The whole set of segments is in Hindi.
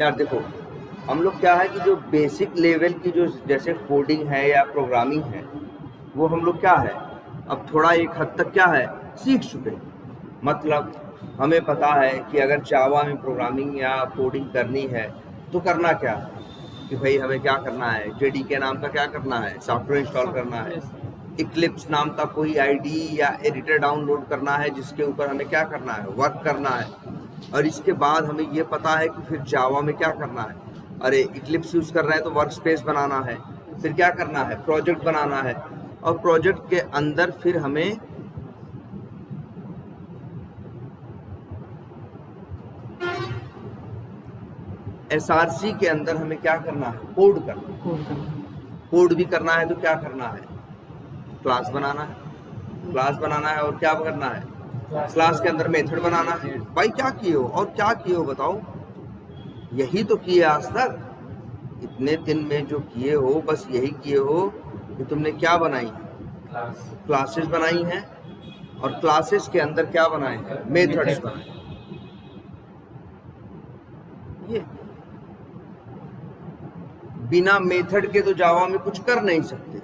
यार देखो, हम लोग क्या है कि जो बेसिक लेवल की जो जैसे कोडिंग है या प्रोग्रामिंग है, वो हम लोग क्या है अब थोड़ा एक हद तक क्या है सीख चुके हैं। मतलब हमें पता है कि अगर जावा में प्रोग्रामिंग या कोडिंग करनी है तो करना क्या है कि भाई हमें क्या करना है, जेडीके नाम का क्या करना है, सॉफ्टवेयर इंस्टॉल करना है, इक्लिप्स नाम का कोई आईडी या एडिटर डाउनलोड करना है जिसके ऊपर हमें क्या करना है, वर्क करना है। और इसके बाद हमें ये पता है कि फिर जावा में क्या करना है, अरे इक्लिप्स यूज़ कर रहे हैं तो वर्क स्पेस बनाना है, फिर क्या करना है, प्रोजेक्ट बनाना है। और प्रोजेक्ट के अंदर फिर हमें एसआरसी के अंदर हमें क्या करना है, कोड करना है। कोड भी करना है तो क्या करना है, क्लास बनाना है। क्लास बनाना है और क्या करना है, क्लास के अंदर मेथड बनाना है। भाई क्या किए हो और क्या किए हो बताओ, यही तो किए आज तक। इतने दिन में जो किए हो बस यही किए हो कि तुमने क्या बनाई है, क्लासेस बनाई हैं, और क्लासेस के अंदर क्या बनाए हैं, मेथड्स बनाए। ये बिना मेथड के तो जावा में कुछ कर नहीं सकते।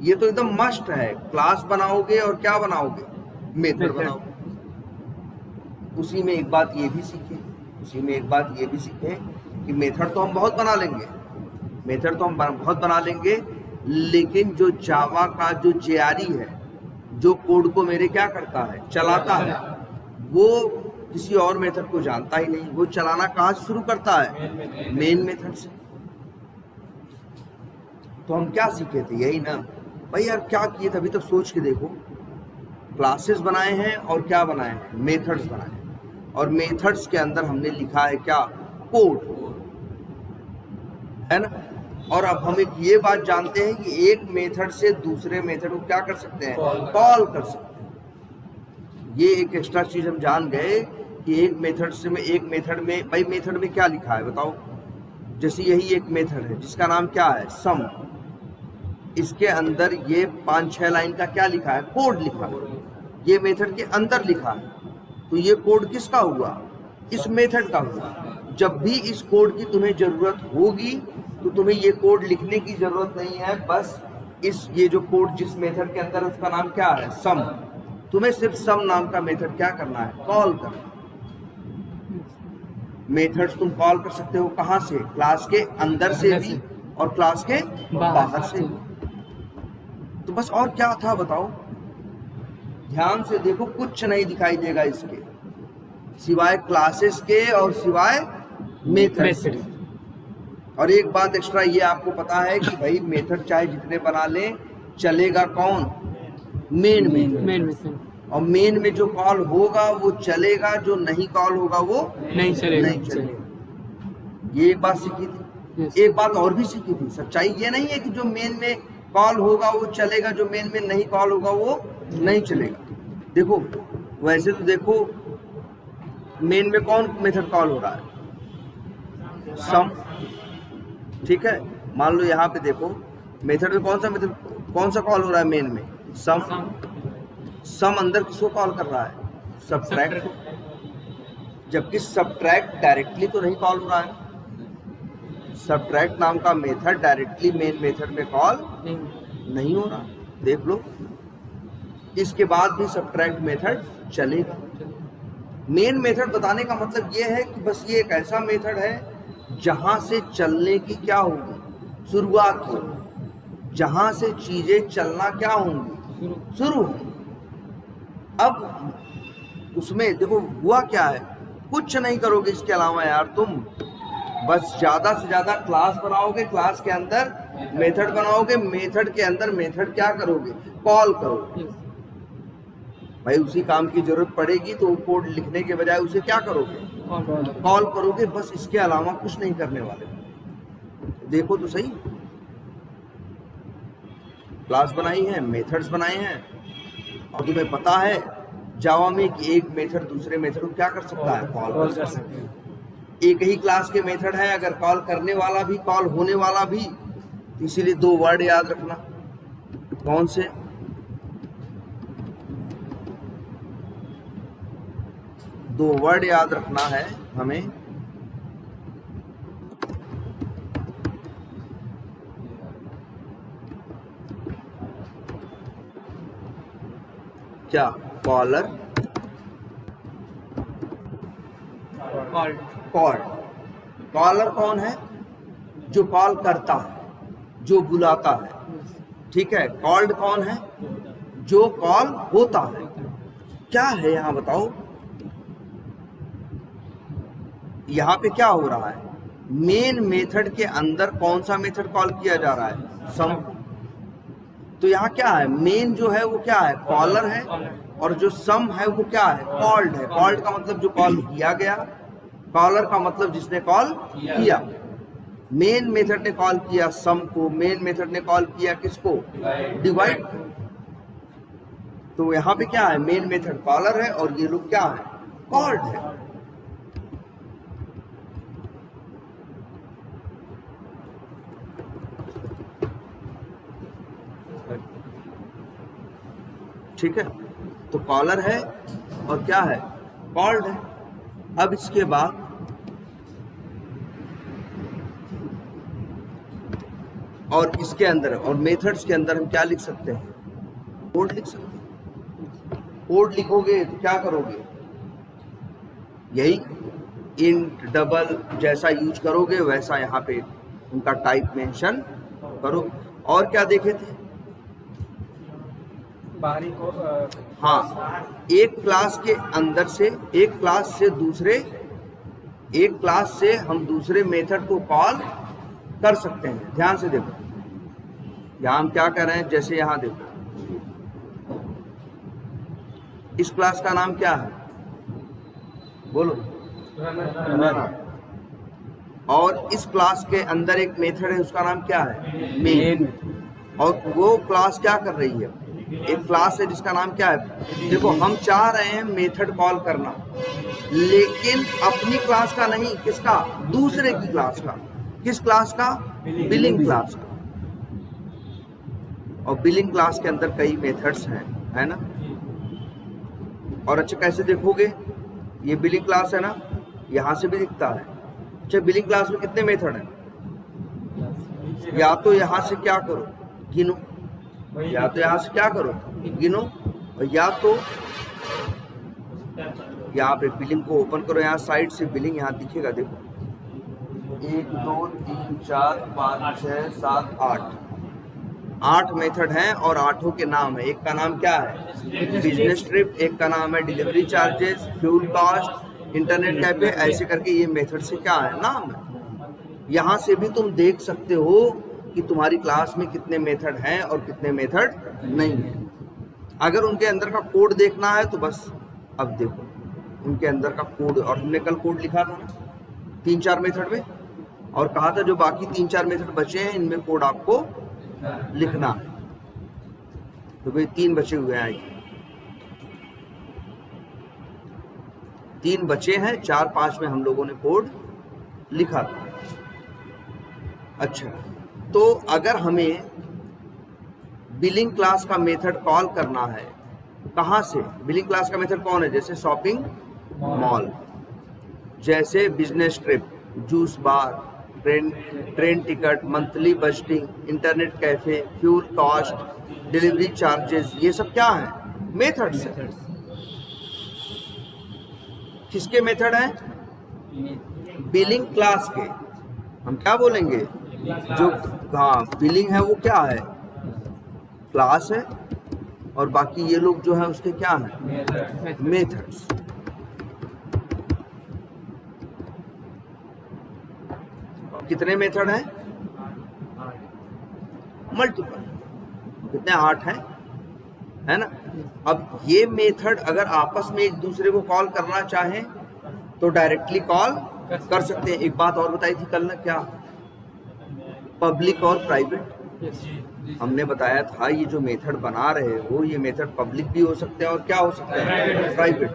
ये तो एकदम मस्ट है, क्लास बनाओगे और क्या बनाओगे, मेथड बनाओगे। उसी में एक बात ये भी सीखे, उसी में एक बात ये भी सीखे कि मेथड तो हम बहुत बना लेंगे, मेथड तो हम बहुत बना लेंगे, लेकिन जो जावा का जो जेआरई है, जो कोड को मेरे क्या करता है, चलाता है, वो किसी और मेथड को जानता ही नहीं। वो चलाना कहाँ से शुरू करता है, मेन मेथड से। तो हम क्या सीखे थे, यही ना भाई यार, क्या किए थे अभी तक सोच के देखो। क्लासेस बनाए हैं और क्या बनाए हैं, मेथड्स बनाए हैं, और मेथड्स के अंदर हमने लिखा है क्या, कोड, है ना। और अब हम एक ये बात जानते हैं कि एक मेथड से दूसरे मेथड को क्या कर सकते हैं, कॉल कर सकते हैं। ये एक एक्स्ट्रा चीज हम जान गए कि एक मेथड से में, एक मेथड में, भाई मेथड में क्या लिखा है बताओ। जैसे यही एक मेथड है जिसका नाम क्या है, सम। इसके अंदर ये 5-6 लाइन का क्या लिखा है, कोड लिखा है। ये मेथड के अंदर लिखा है, तो ये कोड किसका हुआ, इस मेथड का हुआ। जब भी इस कोड की तुम्हें जरूरत होगी तो तुम्हें ये कोड लिखने की जरूरत नहीं है, बस ये जो कोड जिस मेथड के अंदर, उसका नाम क्या है, सम। तुम्हें सिर्फ सम नाम का मेथड क्या करना है, कॉल करना। मेथड्स तुम कॉल कर सकते हो कहाँ से, क्लास के अंदर से भी और क्लास के बाहर से भी। तो बस और क्या था बताओ, ध्यान से देखो, कुछ नहीं दिखाई देगा इसके सिवाय क्लासेस के और सिवाय मेथड्स के। और एक बात एक्स्ट्रा ये आपको पता है कि भाई मेथड चाहे जितने बना लें, चलेगा कौन, मेन में। और मेन में जो कॉल होगा वो चलेगा, जो नहीं कॉल होगा वो नहीं चलेगा। ये एक बात सीखी थी। एक बात और भी सीखी थी, सच्चाई ये नहीं है कि जो मेन में कॉल होगा वो चलेगा, जो मेन में नहीं कॉल होगा वो नहीं चलेगा। देखो वैसे तो देखो, मेन में कौन मेथड कॉल हो रहा है, सम, ठीक है। मान लो यहाँ पे देखो, मेथड में कौन सा मेथड, कौन सा कॉल हो रहा है, मेन में सम। सम अंदर किसको कॉल कर रहा है, सबट्रैक्ट। जबकि सबट्रैक्ट डायरेक्टली तो नहीं कॉल हो रहा है। सबट्रैक्ट नाम का मेथड डायरेक्टली मेन मेथड में कॉल नहीं हो रहा, देख लो। इसके बाद भी सबट्रैक्ट मेथड चलेगा। मेन मेथड बताने का मतलब ये है कि बस ये एक ऐसा मेथड है जहां से चलने की क्या होगी, शुरुआत होगी, जहां से चीजें चलना क्या होंगी, शुरू होंगी। अब उसमें देखो हुआ क्या है, कुछ नहीं करोगे इसके अलावा यार, तुम बस ज्यादा से ज्यादा क्लास बनाओगे, क्लास के अंदर मेथड बनाओगे, मेथड के अंदर मेथड क्या करोगे, कॉल करोगे। भाई उसी काम की जरूरत पड़ेगी तो कोड लिखने के बजाय उसे क्या करोगे, कॉल करोगे। बस इसके अलावा कुछ नहीं करने वाले। देखो तो सही, क्लास बनाई है, मेथड्स बनाए हैं, और तुम्हें पता है जावा में कि एक मेथड दूसरे मेथड को क्या कर सकता है, कॉल कर सकता है। एक ही क्लास के मेथड है, अगर कॉल करने वाला भी कॉल होने वाला भी, इसीलिए 2 वर्ड याद रखना। कौन से, 2 वर्ड याद रखना है हमें, क्या? Collar, called. कॉलर कौन है? जो कॉल करता है, जो बुलाता है, ठीक है। कॉल्ड कौन है? जो कॉल होता है। क्या है यहाँ बताओ? यहाँ पे क्या हो रहा है? मेन मेथड के अंदर कौन सा मेथड कॉल किया जा रहा है? सम। तो यहाँ क्या है? मेन जो है वो क्या है? कॉलर है, और जो सम है वो क्या है? कॉल्ड है। कॉल्ड का मतलब जो कॉल किया गया, कॉलर का मतलब जिसने कॉल किया। मेन मेथड ने कॉल किया सम को, मेन मेथड ने कॉल किया किसको? डिवाइड। तो यहाँ पे क्या है? मेन मेथड कॉलर है और ये लोग क्या है? कॉल्ड है। ठीक है, तो कॉलर है और क्या है? कॉल्ड है। अब इसके बाद और इसके अंदर और मेथड्स के अंदर हम क्या लिख सकते हैं? कोड लिख सकते हैं। कोड लिखोगे तो क्या करोगे? यही इंट डबल जैसा यूज करोगे वैसा यहाँ पे उनका टाइप मेंशन करो। और क्या देखे थे? बाहरी को हाँ, एक क्लास के अंदर से एक क्लास से दूसरे, एक क्लास से हम दूसरे मेथड को कॉल कर सकते हैं। ध्यान से देखो, यहाँ हम क्या कर रहे हैं? जैसे यहाँ देखो, इस क्लास का नाम क्या है? बोलो। और इस क्लास के अंदर एक मेथड है, उसका नाम क्या है? मेन। और वो क्लास क्या कर रही है? एक क्लास है जिसका नाम क्या है? देखो, हम चाह रहे हैं मेथड कॉल करना, लेकिन अपनी क्लास का नहीं, किसका? दूसरे की क्लास का। किस क्लास का? बिलिंग क्लास का। और बिलिंग क्लास के अंदर कई मेथड्स हैं, है ना। और अच्छा कैसे देखोगे? ये बिलिंग क्लास है ना, यहां से भी दिखता है। अच्छा, बिलिंग क्लास में कितने मेथड हैं? या तो यहां से क्या करो? गिनो। या तो यहां से क्या करो? गिनो। और या तो यहाँ पे बिलिंग को ओपन करो, यहाँ साइड से बिलिंग यहाँ दिखेगा। देखो, 1 2 3 4 5 6 7 8 मेथड हैं और आठों के नाम है। एक का नाम क्या है? Business trip. एक का नाम है delivery charges, fuel cost, internet cafe. ऐसे करके ये मेथड से क्या है? नाम है। यहाँ से भी तुम देख सकते हो कि तुम्हारी क्लास में कितने मेथड हैं और कितने मेथड नहीं है। अगर उनके अंदर का कोड देखना है तो बस अब देखो उनके अंदर का कोड। और हमने कल कोड लिखा था ना 3-4 मेथड में, और कहा था जो बाकी 3-4 मेथड बचे हैं इनमें कोड आपको लिखना है। तो भाई 3 बचे हुए हैं, 3 बचे हैं, 4-5 में हम लोगों ने कोड लिखा था। अच्छा, तो अगर हमें बिलिंग क्लास का मेथड कॉल करना है, कहाँ से? बिलिंग क्लास का मेथड कौन है? जैसे शॉपिंग मॉल, जैसे business trip, juice bar, train ticket, monthly budgeting, internet cafe, fuel cost, delivery charges, ये सब क्या है? मेथड्स है। किसके मेथड हैं? बिलिंग क्लास के। हम क्या बोलेंगे? जो हाँ बिलिंग है वो क्या है? क्लास है, और बाकी ये लोग जो है उसके क्या है? मेथड्स। कितने मेथड हैं? मल्टीपल। कितने? 8 हैं, है ना। अब ये मेथड अगर आपस में एक दूसरे को कॉल करना चाहें तो डायरेक्टली कॉल कर सकते हैं। एक बात और बताई थी कल ना, क्या? पब्लिक और प्राइवेट। हमने बताया था ये जो मेथड बना रहे हो ये मेथड पब्लिक भी हो सकते हैं और क्या हो सकते हैं? प्राइवेट।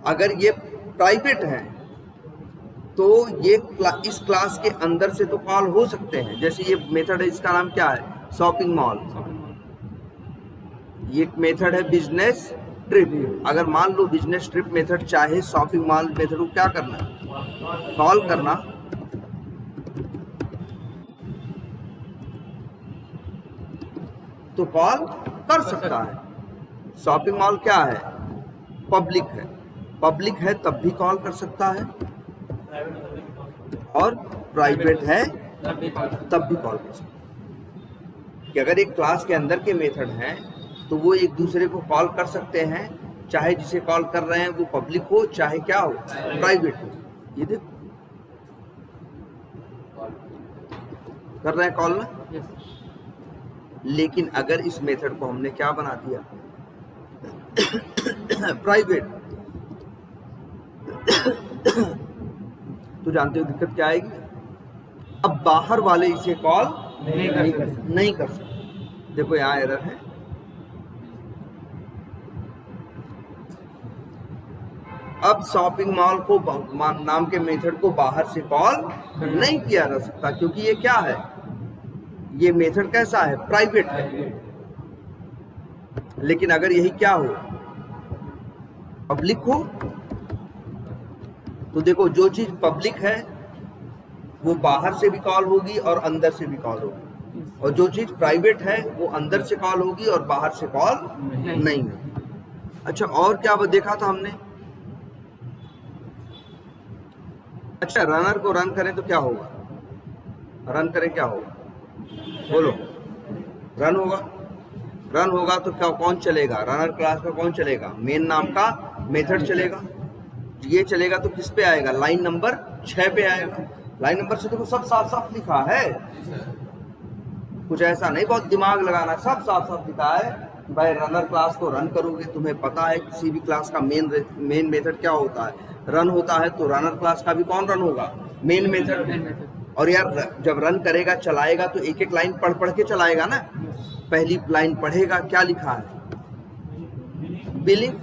अगर ये प्राइवेट है तो ये इस क्लास के अंदर से तो कॉल हो सकते हैं। जैसे ये मेथड है, इसका नाम क्या है? Shopping mall. ये मेथड है बिजनेस ट्रिप। अगर मान लो बिजनेस ट्रिप मेथड चाहे शॉपिंग मॉल मेथड को क्या करना? कॉल करना। तो कॉल कर सकता है। शॉपिंग मॉल क्या है? पब्लिक है। पब्लिक है तब भी कॉल कर सकता है, और प्राइवेट है तब भी कॉल कर सकता है। कि अगर एक क्लास के अंदर के मेथड हैं तो वो एक दूसरे को कॉल कर सकते हैं, चाहे जिसे कॉल कर रहे हैं वो पब्लिक हो चाहे क्या हो, प्राइवेट हो। ये देखो कर रहे हैं कॉल में। लेकिन अगर इस मेथड को हमने क्या बना दिया, प्राइवेट, तो जानते हो दिक्कत क्या आएगी? अब बाहर वाले इसे कॉल नहीं कर सकते। देखो यहाँ एरर है। अब शॉपिंग मॉल को नाम के मेथड को बाहर से कॉल नहीं किया जा सकता, क्योंकि ये क्या है? ये मेथड कैसा है? प्राइवेट है। लेकिन अगर यही क्या हो, पब्लिक हो, तो देखो जो चीज पब्लिक है वो बाहर से भी कॉल होगी और अंदर से भी कॉल होगी, और जो चीज प्राइवेट है वो अंदर से कॉल होगी और बाहर से कॉल नहीं होगी। अच्छा, और क्या देखा था हमने? अच्छा, रनर को रन करें तो क्या होगा? रन करें क्या होगा? बोलो। रन होगा। रन होगा तो क्या, कौन चलेगा? रनर क्लास का कौन चलेगा? मेन नाम का मेथड चलेगा। ये चलेगा तो किस पे आएगा? लाइन नंबर 6 पे आएगा। लाइन नंबर 6 देखो सब साफ साफ लिखा है, कुछ ऐसा नहीं बहुत दिमाग लगाना, सब साफ साफ लिखा है कि भाई रनर क्लास को रन करोगे, तुम्हें पता है किसी भी क्लास का मेन मेथड क्या होता है, रन होता है। तो रनर क्लास का भी कौन रन होगा? Main method. और यार जब रन करेगा, चलाएगा, तो एक एक लाइन पढ़ के चलाएगा ना। पहली लाइन पढ़ेगा, क्या लिखा है? बिलिंग,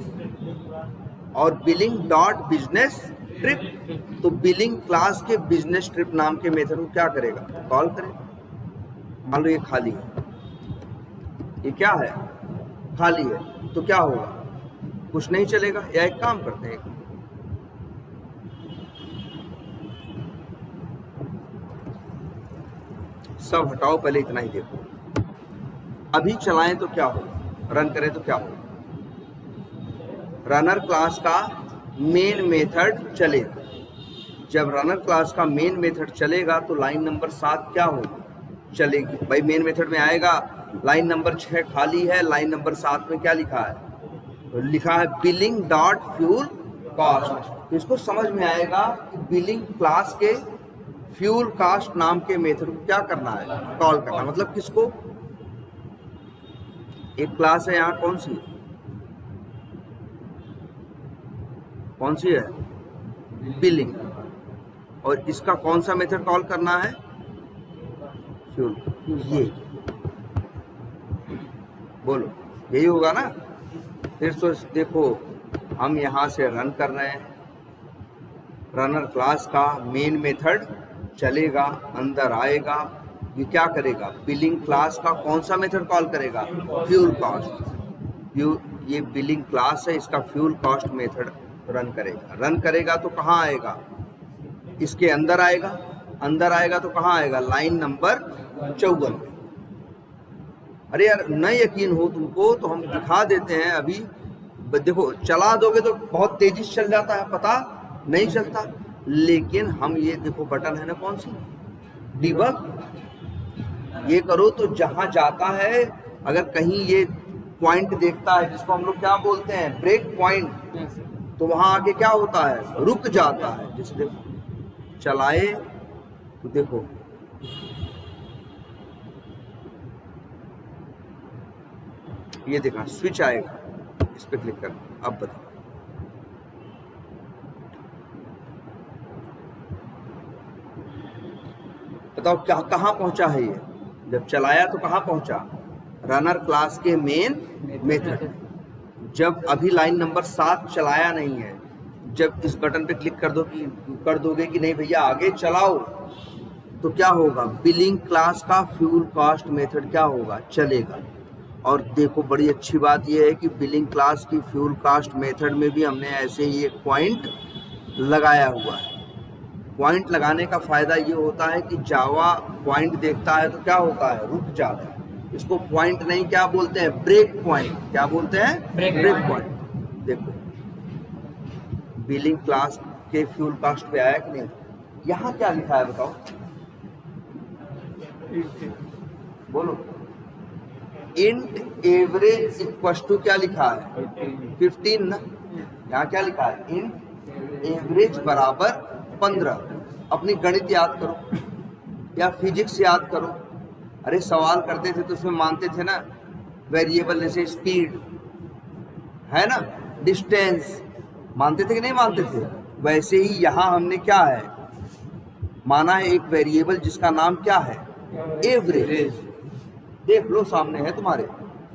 और बिलिंग डॉट बिजनेस ट्रिप। तो बिलिंग क्लास के बिजनेस ट्रिप नाम के मेथड को क्या करेगा? कॉल करेगा। मान लो ये खाली है, ये क्या है? खाली है, तो क्या होगा? कुछ नहीं चलेगा। या एक काम करते हैं, सब हटाओ, पहले इतना ही देखो। अभी चलाएं तो क्या होगा? रन करें तो क्या होगा? रनर क्लास का मेन मेथड चलेगा। जब रनर क्लास का मेन मेथड चलेगा तो लाइन नंबर 7 क्या होगी? चलेगी। भाई मेन मेथड में आएगा, लाइन नंबर 6 खाली है, लाइन नंबर 7 में क्या लिखा है? तो लिखा है बिलिंग डॉट फ्यूल कॉस्ट। तो इसको समझ में आएगा कि बिलिंग क्लास के फ्यूल कास्ट नाम के मेथड को क्या करना है? कॉल करना। मतलब किसको? एक क्लास है यहाँ, कौन सी है? बिलिंग। और इसका कौन सा मेथड कॉल करना है? फ्यूल। ये बोलो, यही होगा ना? फिर तो देखो, हम यहाँ से रन कर रहे हैं, रनर क्लास का मेन मेथड चलेगा, अंदर आएगा, ये क्या करेगा? बिलिंग क्लास का कौन सा मेथड कॉल करेगा? Fuel cost. ये बिलिंग क्लास है, इसका फ्यूल कॉस्ट मेथड रन करेगा। रन करेगा तो कहाँ आएगा? इसके अंदर आएगा। अंदर आएगा तो कहाँ आएगा? Line number 54। अरे यार न यकीन हो तुमको तो हम दिखा देते हैं। अभी देखो, चला दोगे तो बहुत तेजी से चल जाता है, पता नहीं चलता। लेकिन हम ये देखो बटन है ना, कौन सी? डिबग। ये करो तो जहां जाता है, अगर कहीं ये पॉइंट देखता है जिसको हम लोग क्या बोलते हैं? ब्रेक पॉइंट, तो वहां आके क्या होता है? रुक जाता है। जिससे चलाए तो देखो ये देखा स्विच आएगा, इस पे क्लिक करना। अब बताओ, क्या कहाँ पहुंचा है ये? जब चलाया तो कहाँ पहुंचा? रनर क्लास के मेन मेथड। जब अभी लाइन नंबर 7 चलाया नहीं है, जब इस बटन पे क्लिक कर दोगे कि नहीं भैया आगे चलाओ, तो क्या होगा? बिलिंग क्लास का फ्यूल कॉस्ट मेथड क्या होगा? चलेगा। और देखो बड़ी अच्छी बात यह है कि बिलिंग क्लास की फ्यूल कॉस्ट मेथड में भी हमने ऐसे ही एक पॉइंट लगाया हुआ है। पॉइंट लगाने का फायदा ये होता है कि जावा पॉइंट देखता है तो क्या होता है? रुक जाता है। इसको पॉइंट नहीं, क्या बोलते हैं, ब्रेक पॉइंट। क्या बोलते हैं, ब्रेक पॉइंट। देखो बिलिंग क्लास के फ्यूल कॉस्ट पे आया कि नहीं, यहाँ क्या लिखा है बताओ, बोलो। इंट एवरेज इक्वल टू क्या लिखा है, 15 ना। यहाँ क्या लिखा है, इंट एवरेज बराबर 15। अपनी गणित याद करो या फिजिक्स याद करो। अरे सवाल करते थे तो उसमें मानते थे ना वेरिएबल, जैसे स्पीड है ना, डिस्टेंस, मानते थे कि नहीं मानते थे। वैसे ही यहाँ हमने क्या है माना है, एक वेरिएबल जिसका नाम क्या है, एवरेज। देख लो सामने है तुम्हारे,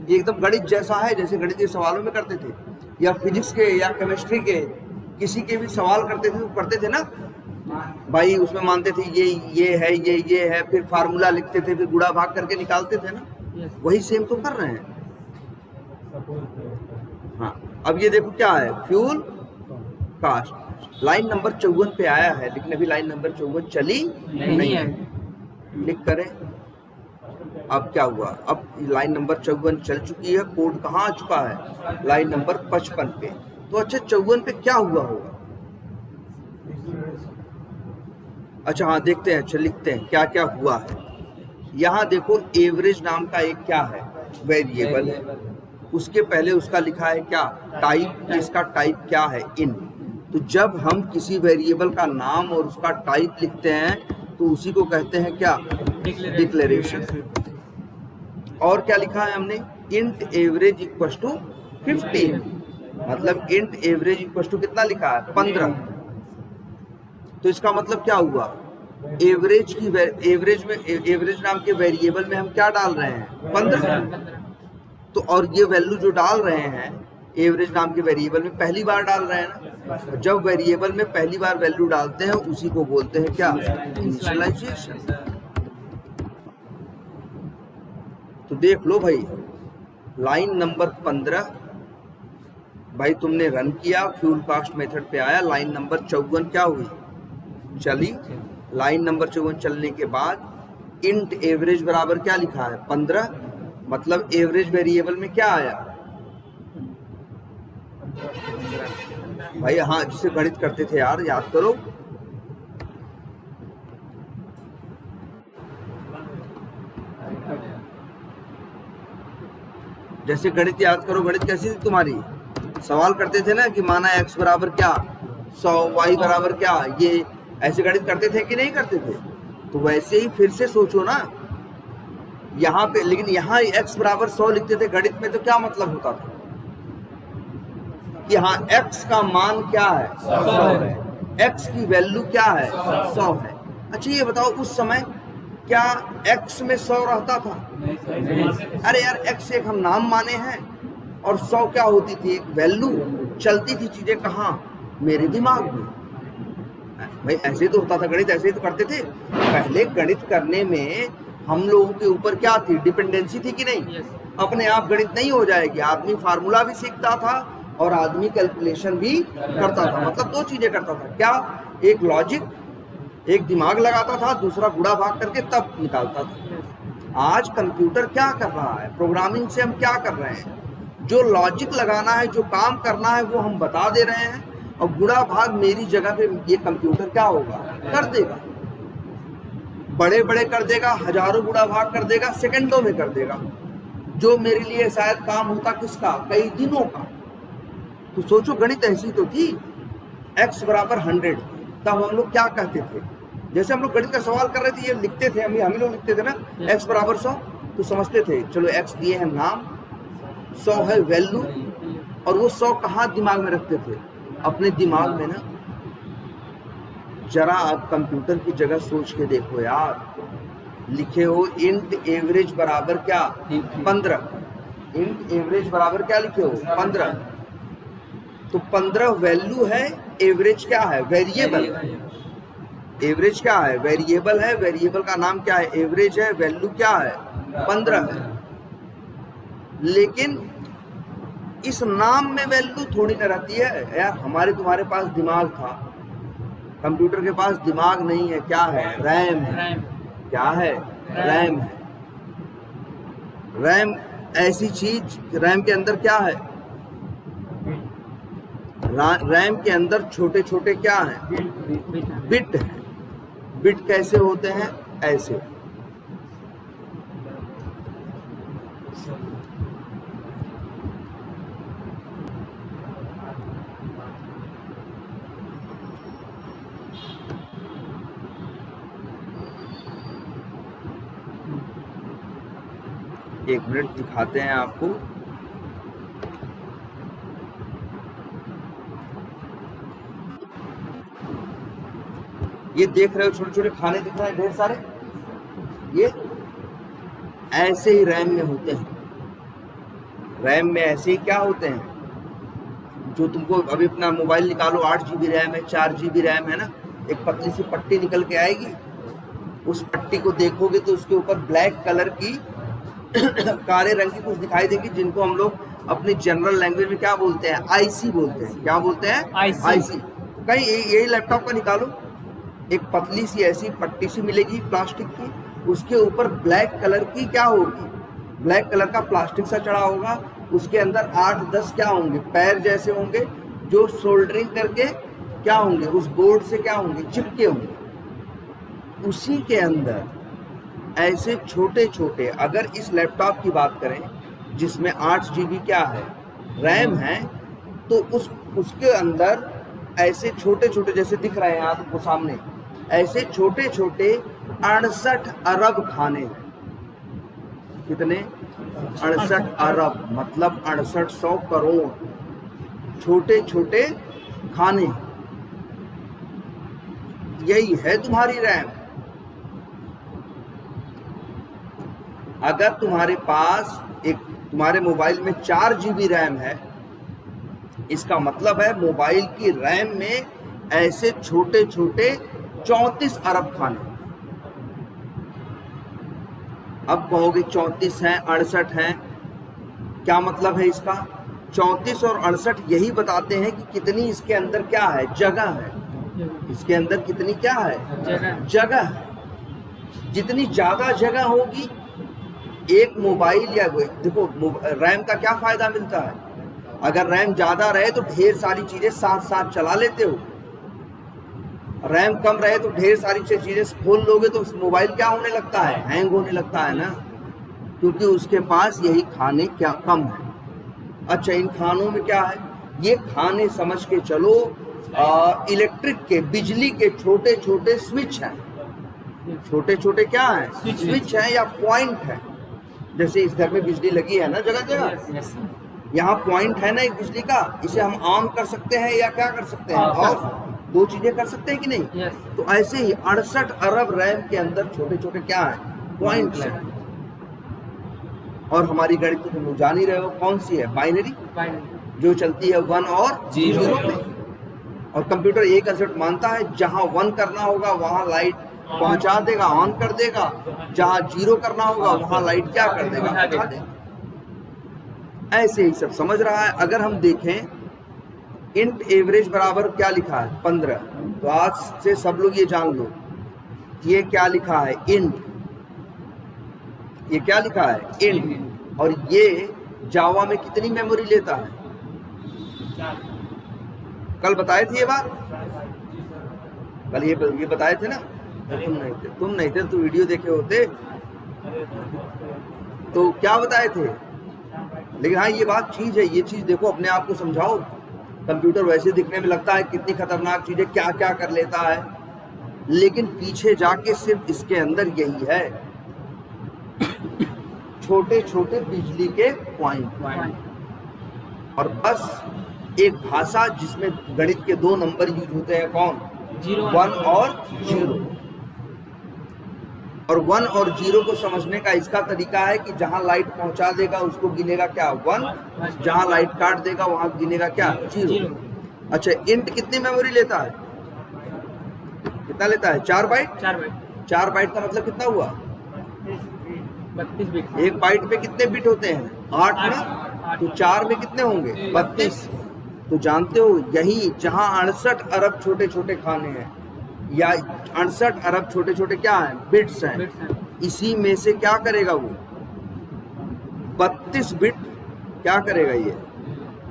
ये एकदम गणित जैसा है, जैसे गणित के सवालों में करते थे, या फिजिक्स के या केमिस्ट्री के किसी के भी सवाल करते थे तो करते थे ना भाई, उसमें मानते थे ये है, ये है, फिर फार्मूला लिखते थे, फिर गुणा भाग करके निकालते थे ना। वही सेम तो कर रहे हैं। हाँ, अब ये देखो क्या है, फ्यूल कास्ट। लाइन नंबर 54 पे आया है, लेकिन अभी लाइन नंबर 54 चली नहीं है। क्लिक करें। अब क्या हुआ, अब लाइन नंबर 54 चल चुकी है, कोड कहाँ आ चुका है, लाइन नंबर 55 पे। तो अच्छा 54 पे क्या हुआ होगा, अच्छा हाँ देखते हैं, अच्छा लिखते हैं क्या क्या हुआ है। यहाँ देखो एवरेज नाम का एक क्या है, वेरिएबल है। उसके पहले उसका लिखा है क्या, टाइप। इसका टाइप क्या है, इन। तो जब हम किसी वेरिएबल का नाम और उसका टाइप लिखते हैं तो उसी को कहते हैं क्या, डिक्लेरेशन। और क्या लिखा है हमने, इंट एवरेज इक्वल टू 15, मतलब इंट एवरेज इक्वल टू कितना लिखा है, 15। तो इसका मतलब क्या हुआ, एवरेज नाम के वेरिएबल में हम क्या डाल रहे हैं, 15। तो और ये वैल्यू जो डाल रहे हैं एवरेज नाम के वेरिएबल में पहली बार डाल रहे हैं ना। जब वेरिएबल में पहली बार वैल्यू डालते हैं उसी को बोलते हैं क्या, इनिशियलाइजेशन। तो देख लो भाई, लाइन नंबर 15 भाई तुमने रन किया, फ्यूल कास्ट मेथड पे आया, लाइन नंबर 54 क्या हुई, चली। लाइन नंबर 54 चलने के बाद इंट एवरेज बराबर क्या लिखा है, 15, मतलब एवरेज वेरिएबल में क्या आया भाई, हाँ जिसे गणित करते थे यार, याद करो। जैसे गणित याद करो, गणित कैसी थी तुम्हारी, सवाल करते थे ना कि माना x बराबर क्या 100, y बराबर क्या, ये ऐसे गणित करते थे कि नहीं करते थे। तो वैसे ही फिर से सोचो ना यहाँ पे, लेकिन यहाँ x बराबर 100 लिखते थे गणित में, तो क्या मतलब होता था कि हाँ x का मान क्या है, 100 है, x की वैल्यू क्या है, 100 है। अच्छा ये बताओ उस समय क्या x में 100 रहता था, अरे यार x एक हम नाम माने हैं, और 100 क्या होती थी, एक वैल्यू। चलती थी चीजें कहाँ, मेरे दिमाग में। भाई ऐसे तो होता था गणित, ऐसे ही तो करते थे पहले। गणित करने में हम लोगों के ऊपर क्या थी, डिपेंडेंसी थी कि नहीं। अपने आप गणित नहीं हो जाएगी, आदमी फार्मूला भी सीखता था और आदमी कैलकुलेशन भी करता था। मतलब दो चीजें करता था, क्या, एक लॉजिक, एक दिमाग लगाता था, दूसरा गुणा भाग करके तब निकालता था। आज कंप्यूटर क्या कर रहा है, प्रोग्रामिंग से हम क्या कर रहे हैं, जो लॉजिक लगाना है, जो काम करना है वो हम बता दे रहे हैं, और गुणा भाग मेरी जगह पे ये कंप्यूटर क्या होगा, कर देगा। बड़े बड़े कर देगा, हजारों गुणा भाग कर देगा, सेकंडों में कर देगा, जो मेरे लिए शायद काम होता किसका, कई दिनों का। तो सोचो गणित ऐसी तो थी। x बराबर 100, तब हम लोग क्या कहते थे, जैसे हम लोग गणित का सवाल कर रहे थे, ये लिखते थे, हम लोग लिखते थे ना x बराबर 100, तो समझते थे चलो x दिए हैं नाम, 100 है वैल्यू, और वो 100 कहाँ दिमाग में रखते थे, अपने दिमाग में ना। जरा आप कंप्यूटर की जगह सोच के देखो यार, लिखे हो इंट एवरेज बराबर क्या, 15, इंट एवरेज बराबर क्या लिखे हो, 15। तो 15 वैल्यू है, एवरेज क्या है, वेरिएबल। एवरेज क्या है, वेरिएबल है, वेरिएबल का नाम क्या है, एवरेज है, वैल्यू क्या है, 15 है। लेकिन इस नाम में वैल्यू थोड़ी ना रहती है यार। हमारे तुम्हारे पास दिमाग था, कंप्यूटर के पास दिमाग नहीं है, क्या है, रैम है। क्या है, रैम है। रैम ऐसी चीज, रैम के अंदर क्या है? रैम के अंदर छोटे छोटे क्या हैं? बिट हैं। बिट कैसे होते हैं? ऐसे। एक मिनट दिखाते हैं आपको। ये देख रहे हो छोटे छोटे खाने दिख रहे हैं ढेर सारे, ये ऐसे ही रैम में होते हैं। रैम में ऐसे ही क्या होते हैं, जो तुमको अभी अपना मोबाइल निकालो, 8 GB रैम है, 4 GB रैम है ना, एक पतली सी पट्टी निकल के आएगी, उस पट्टी को देखोगे तो उसके ऊपर ब्लैक कलर की काले रंग की कुछ दिखाई देगी, जिनको हम लोग अपनी जनरल लैंग्वेज में क्या बोलते हैं? आईसी बोलते हैं। क्या बोलते हैं? आईसी। कहीं यही लैपटॉप का निकालो, एक पतली सी ऐसी पट्टी सी मिलेगी प्लास्टिक की, उसके ऊपर ब्लैक कलर की क्या होगी? ब्लैक कलर का प्लास्टिक सा चढ़ा होगा, उसके अंदर 8-10 क्या होंगे? पैर जैसे होंगे, जो सोल्डरिंग करके क्या होंगे? उस बोर्ड से क्या होंगे? चिपके होंगे। उसी के अंदर ऐसे छोटे छोटे, अगर इस लैपटॉप की बात करें जिसमें 8 GB क्या है? रैम है, तो उसके अंदर ऐसे छोटे छोटे, जैसे दिख रहे हैं आपको सामने, ऐसे छोटे छोटे 68 अरब खाने हैं। कितने? 68 अरब, मतलब 6800 करोड़ छोटे छोटे खाने। यही है तुम्हारी रैम। अगर तुम्हारे पास तुम्हारे मोबाइल में 4 GB रैम है, इसका मतलब है मोबाइल की रैम में ऐसे छोटे छोटे 34 अरब खाने। अब कहोगे 34 हैं, 68 हैं, क्या मतलब है इसका? 34 और 68 यही बताते हैं कि कितनी इसके अंदर क्या है? जगह है। इसके अंदर कितनी क्या है? जगह है। जितनी ज्यादा जगह होगी एक मोबाइल, या देखो रैम का क्या फायदा मिलता है? अगर रैम ज्यादा रहे तो ढेर सारी चीजें साथ साथ चला लेते हो, रैम कम रहे तो ढेर सारी चीजें खोल लोगे तो मोबाइल क्या होने लगता है? हैंग होने लगता है ना, क्योंकि उसके पास यही खाने क्या कम है। अच्छा, इन खानों में क्या है? ये खाने समझ के चलो इलेक्ट्रिक के, बिजली के छोटे छोटे स्विच हैं। छोटे छोटे क्या हैं? स्विच हैं या पॉइंट है। जैसे इस घर में बिजली लगी है ना जगह जगह, यहाँ पॉइंट है ना एक बिजली का, इसे हम ऑन कर सकते हैं या क्या कर सकते हैं? ऑफ। दो चीजें कर सकते हैं कि नहीं? तो ऐसे ही 68 अरब रैम के अंदर छोटे छोटे क्या है? पॉइंट्स हैं। और हमारी गणित तो तुम जान ही रहे हो कौन सी है? बाइनरी, जो चलती है 1 और 0 पे। और कंप्यूटर एक कंसेप्ट मानता है, जहां 1 करना होगा वहां लाइट पहुंचा देगा, ऑन कर देगा, जहां 0 करना होगा वहां लाइट क्या कर देगा? हटा देगा। ऐसे ही सब समझ रहा है। अगर हम देखें इंट एवरेज बराबर क्या लिखा है? 15। तो आज से सब लोग ये जान लो, ये क्या लिखा है? इंट। ये क्या लिखा है? इंट। और ये जावा में कितनी मेमोरी लेता है? कल बताए थे ये बात, कल ये बताए थे ना? तुम नहीं थे तो वीडियो देखे होते तो क्या बताए थे। लेकिन हाँ, ये बात चीज है, ये चीज देखो, अपने आप को समझाओ। कंप्यूटर वैसे दिखने में लगता है कितनी खतरनाक चीजें क्या क्या कर लेता है, लेकिन पीछे जाके सिर्फ इसके अंदर यही है, छोटे छोटे बिजली के पॉइंट। और बस एक भाषा जिसमें गणित के 2 नंबर यूज होते हैं, कौन? 1 और 0। और 1 और 0 को समझने का इसका तरीका है कि जहां लाइट पहुंचा देगा उसको गिनेगा क्या? 1। जहां लाइट काट देगा वहां गिनेगा क्या? 0। अच्छा, इंट कितनी मेमोरी लेता है? कितना लेता है? 4 बाइट। 4 बाइट का मतलब कितना हुआ? 32 बिट। एक बाइट में कितने बिट होते हैं? 8 ना? तो 4 में कितने होंगे? 32। तो जानते हो, यही जहां 68 अरब छोटे छोटे खाने हैं, या 68 अरब छोटे छोटे क्या हैं? बिट्स हैं। इसी में से क्या करेगा वो? 32 बिट क्या करेगा ये,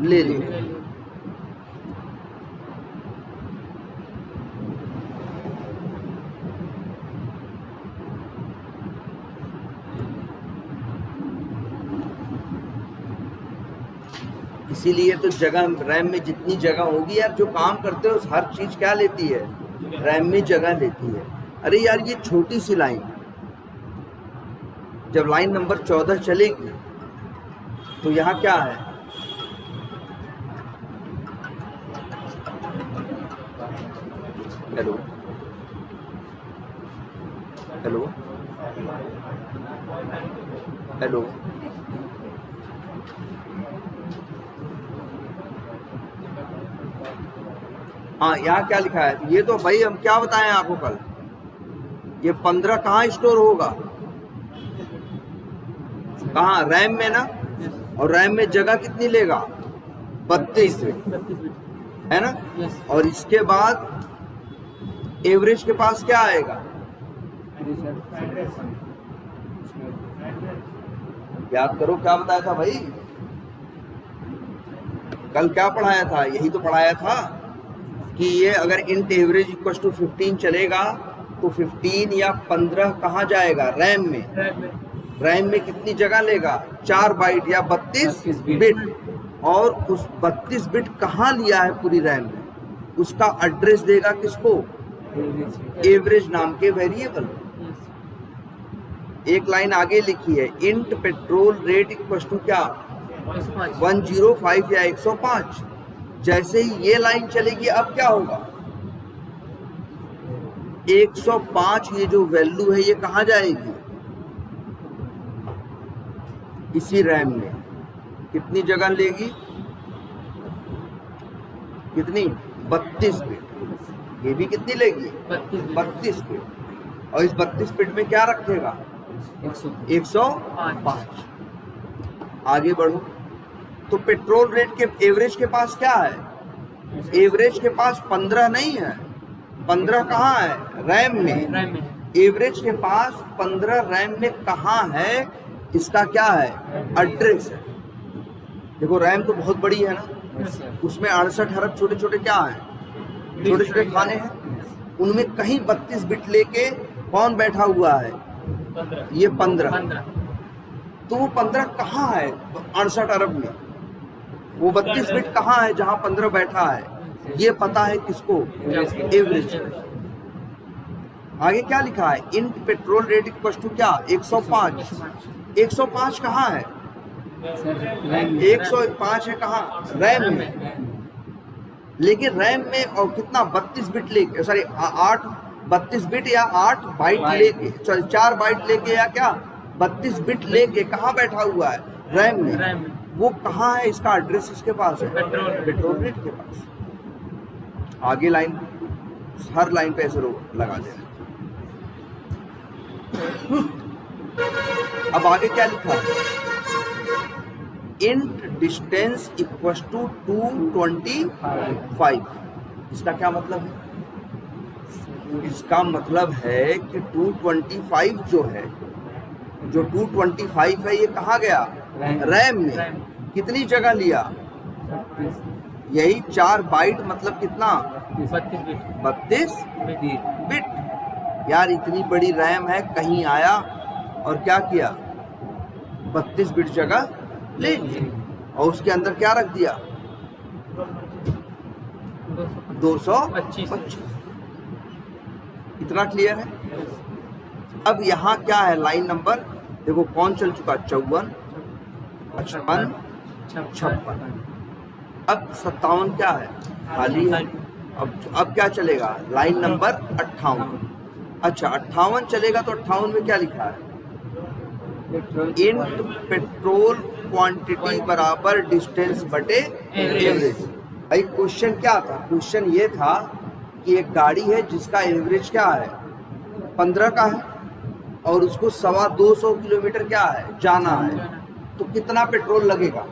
ले लेगा। इसीलिए तो जगह, रैम में जितनी जगह होगी यार, जो काम करते हो हर चीज क्या लेती है, रैम में जगह लेती है। अरे यार ये छोटी सी लाइन, जब लाइन नंबर 14 चलेगी तो यहाँ क्या है, हेलो हेलो हेलो, हाँ यहाँ क्या लिखा है, ये तो भाई हम क्या बताएं आपको कल, ये 15 कहाँ स्टोर होगा, कहाँ, रैम में ना, और रैम में जगह कितनी लेगा, 32 है ना। और इसके बाद एवरेज के पास क्या आएगा, याद करो क्या बताया था भाई, कल क्या पढ़ाया था, यही तो पढ़ाया था कि ये अगर इंट एवरेज इक्वल टू 15 चलेगा तो 15 या 15 कहाँ जाएगा, रैम में। रैम में कितनी जगह लेगा, 4 बाइट या 32 बिट, और उस 32 बिट कहाँ लिया है पूरी रैम में, उसका एड्रेस देगा किसको, एवरेज नाम के वेरिएबल। एक लाइन आगे लिखी है, int petrol rate equal to क्या, 105 या 105। जैसे ही ये लाइन चलेगी अब क्या होगा, 105 ये जो वैल्यू है ये कहाँ जाएगी, इसी रैम में। कितनी जगह लेगी, कितनी, 32 बिट। ये भी कितनी लेगी, 32 बिट। और इस 32 बिट में क्या रखेगा, 105। आगे बढ़ो तो पेट्रोल रेट के एवरेज के पास क्या है, एवरेज के पास 15 नहीं है, 15 कहाँ है, रैम में। एवरेज के पास 15 रैम में कहाँ है, इसका क्या है, एड्रेस है। देखो रैम तो बहुत बड़ी है ना, उसमें 68 अरब छोटे छोटे क्या है, छोटे छोटे खाने हैं, उनमें कहीं 32 बिट लेके कौन बैठा हुआ है, ये 15। तो वो 15 कहाँ है 68 अरब में, वो 32 बिट कहाँ है जहां 15 बैठा है, ये पता है किसको, एवरेज। आगे क्या लिखा है, int petrol rate equal to क्या, 105। 105 कहाँ है, 105 है कहाँ, रैम में। लेकिन रैम में और कितना, 32 बिट लेके, सॉरी 32 बिट या 8 बाइट लेके, सॉरी 4 बाइट लेके या क्या, 32 बिट लेके कहाँ बैठा हुआ है, रैम में। वो कहाँ है, इसका एड्रेस इसके पास है, पेट्रोल रेट के पास। आगे लाइन, हर लाइन पे ऐसे लगा देना। अब आगे क्या लिखा है, इंट डिस्टेंस इक्वल टू 225। इसका क्या मतलब है, इसका मतलब है कि 225 जो है, जो 225 है ये कहाँ गया, रैम में। कितनी जगह लिया, यही 4 बाइट, मतलब कितना, 32 बिट। यार इतनी बड़ी रैम है, कहीं आया और क्या किया, 32 बिट जगह ले ली, और उसके अंदर क्या रख दिया, 225। इतना क्लियर है। अब यहाँ क्या है, लाइन नंबर देखो कौन चल चुका, 54, 55, 56। अब 57 क्या है, खाली है। अब क्या चलेगा, लाइन नंबर 58। अच्छा 58 चलेगा तो 58 में क्या लिखा है, इंट पेट्रोल क्वांटिटी बराबर डिस्टेंस बटे एवरेज। भाई क्वेश्चन क्या था, क्वेश्चन ये था कि एक गाड़ी है जिसका एवरेज क्या है, 15 का है, और उसको 225 किलोमीटर क्या है, जाना है, तो कितना पेट्रोल लगेगा।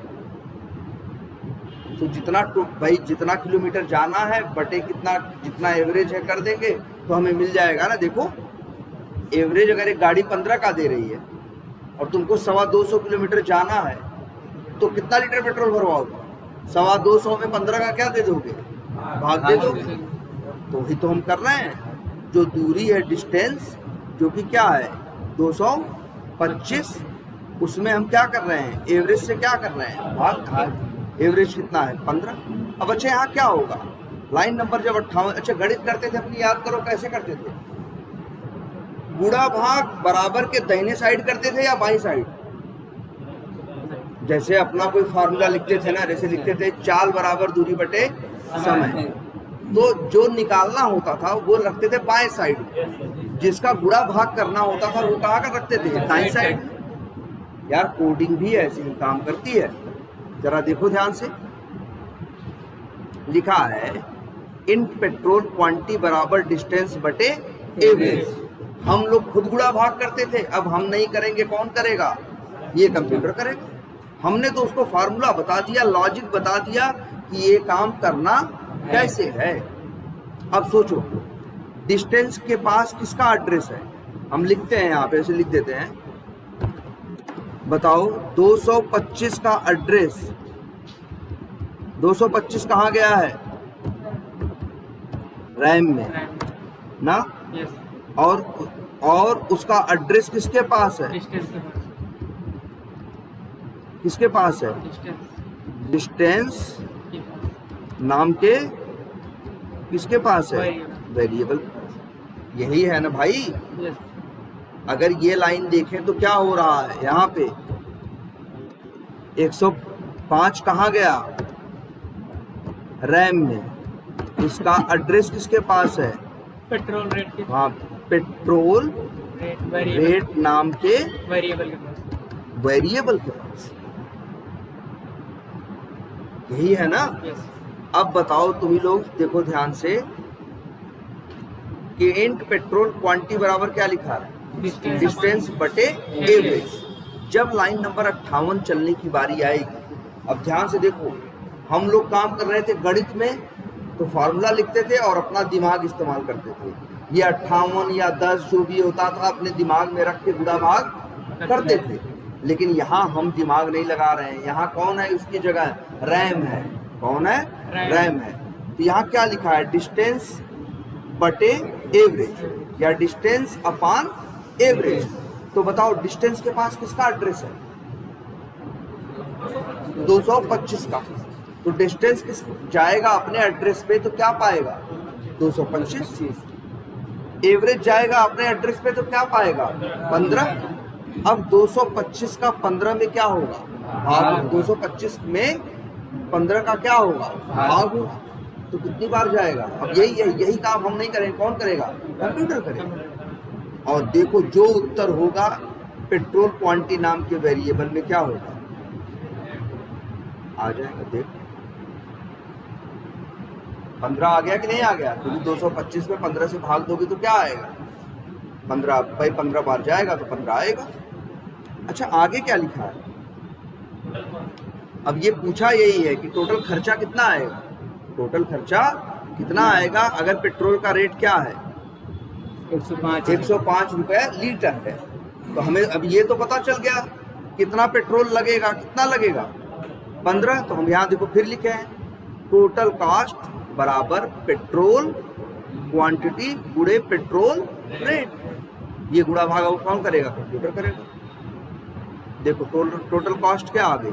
तो जितना भाई जितना किलोमीटर जाना है बटे कितना, जितना एवरेज है कर देंगे तो हमें मिल जाएगा ना। देखो एवरेज अगर एक गाड़ी 15 का दे रही है और तुमको 225 किलोमीटर जाना है तो कितना लीटर पेट्रोल भरवाओगे? 225 में 15 का क्या दे दोगे? भाग दे दोगे। तो वही तो हम कर रहे हैं। जो दूरी है, डिस्टेंस, जो कि क्या है 225, उसमें हम क्या कर रहे हैं? एवरेज से क्या कर रहे हैं? भाग। एवरेज कितना है? 15। अब अच्छा यहाँ क्या होगा? लाइन नंबर जब 58, अच्छा गणित करते थे अपनी, याद करो कैसे करते थे? गुणा भाग बराबर के दाहिने साइड करते थे या बाईं साइड? जैसे अपना कोई फार्मूला लिखते थे ना, जैसे लिखते थे चाल बराबर दूरी बटे समय, तो जो निकालना होता था वो रखते थे बाएं साइड, जिसका गुणा भाग करना होता था वो कहाँ का रखते थे? दाईं साइड। यार कोडिंग भी ऐसे ही काम करती है, जरा देखो ध्यान से। लिखा है इंट पेट्रोल क्वांटिटी बराबर डिस्टेंस बटे एवरेज। हम लोग खुद गुणा भाग करते थे, अब हम नहीं करेंगे, कौन करेगा? ये कंप्यूटर करेगा। हमने तो उसको फार्मूला बता दिया, लॉजिक बता दिया कि ये काम करना कैसे है। अब सोचो, डिस्टेंस के पास किसका एड्रेस है? हम लिखते हैं यहाँ पे, ऐसे लिख देते हैं, बताओ 225 का एड्रेस। 225 कहाँ गया है? रैम में ना। और उसका एड्रेस किसके पास है? किसके पास है? डिस्टेंस नाम के किसके पास है? वेरिएबल। यही है ना भाई। अगर ये लाइन देखें तो क्या हो रहा है यहाँ पे? 105 कहाँ गया? रैम में। इसका एड्रेस किसके पास है? पेट्रोल रेट के, हाँ, पेट्रोल रेट नाम के वेरिएबल के पास। यही है ना। अब बताओ तुम ही लोग, देखो ध्यान से कि इंट पेट्रोल क्वांटिटी बराबर क्या लिखा है? डिस्टेंस बटे एवरेज। जब लाइन नंबर 58 चलने की बारी आएगी, अब ध्यान से देखो, हम लोग काम कर रहे थे गणित में, तो फार्मूला लिखते थे और अपना दिमाग इस्तेमाल करते थे। ये 58 या 10 जो भी होता था अपने दिमाग में रख के गुणा भाग करते थे। लेकिन यहाँ हम दिमाग नहीं लगा रहे हैं। यहाँ कौन है उसकी जगह? रैम है। कौन है? रैम है। तो यहाँ क्या लिखा है? डिस्टेंस बटे एवरेज या डिस्टेंस अपॉन एवरेज। तो बताओ डिस्टेंस के पास किसका एड्रेस है? 225 का। तो डिस्टेंस किस जाएगा अपने एड्रेस पे तो क्या पाएगा? 225। एवरेज जाएगा अपने एड्रेस पे तो क्या पाएगा? 15। अब 225 का 15 में क्या होगा? भाग। 225 में 15 का क्या होगा? भाग होगा। तो कितनी बार जाएगा? अब यही काम हम नहीं करेंगे, कौन करेगा? कंप्यूटर करेगा। और देखो जो उत्तर होगा पेट्रोल क्वांटिटी नाम के वेरिएबल में क्या होगा? आ जाएगा। देखो 15 आ गया कि नहीं आ गया? क्योंकि 225 में 15 से भाग दोगे तो क्या आएगा? 15 भाई, 15 बार जाएगा तो 15 आएगा। अच्छा आगे क्या लिखा है? अब ये पूछा यही है कि टोटल खर्चा कितना आएगा? टोटल खर्चा कितना आएगा अगर पेट्रोल का रेट क्या है? 105 रुपए लीटर है। तो हमें अब ये तो पता चल गया कितना पेट्रोल लगेगा। कितना लगेगा? 15। तो हम यहाँ देखो फिर लिखे हैं, टोटल कॉस्ट बराबर पेट्रोल क्वांटिटी गुणे पेट्रोल रेट। ये गुणा भाग कौन करेगा? कंप्यूटर करेगा। देखो टोटल कॉस्ट क्या आ गई?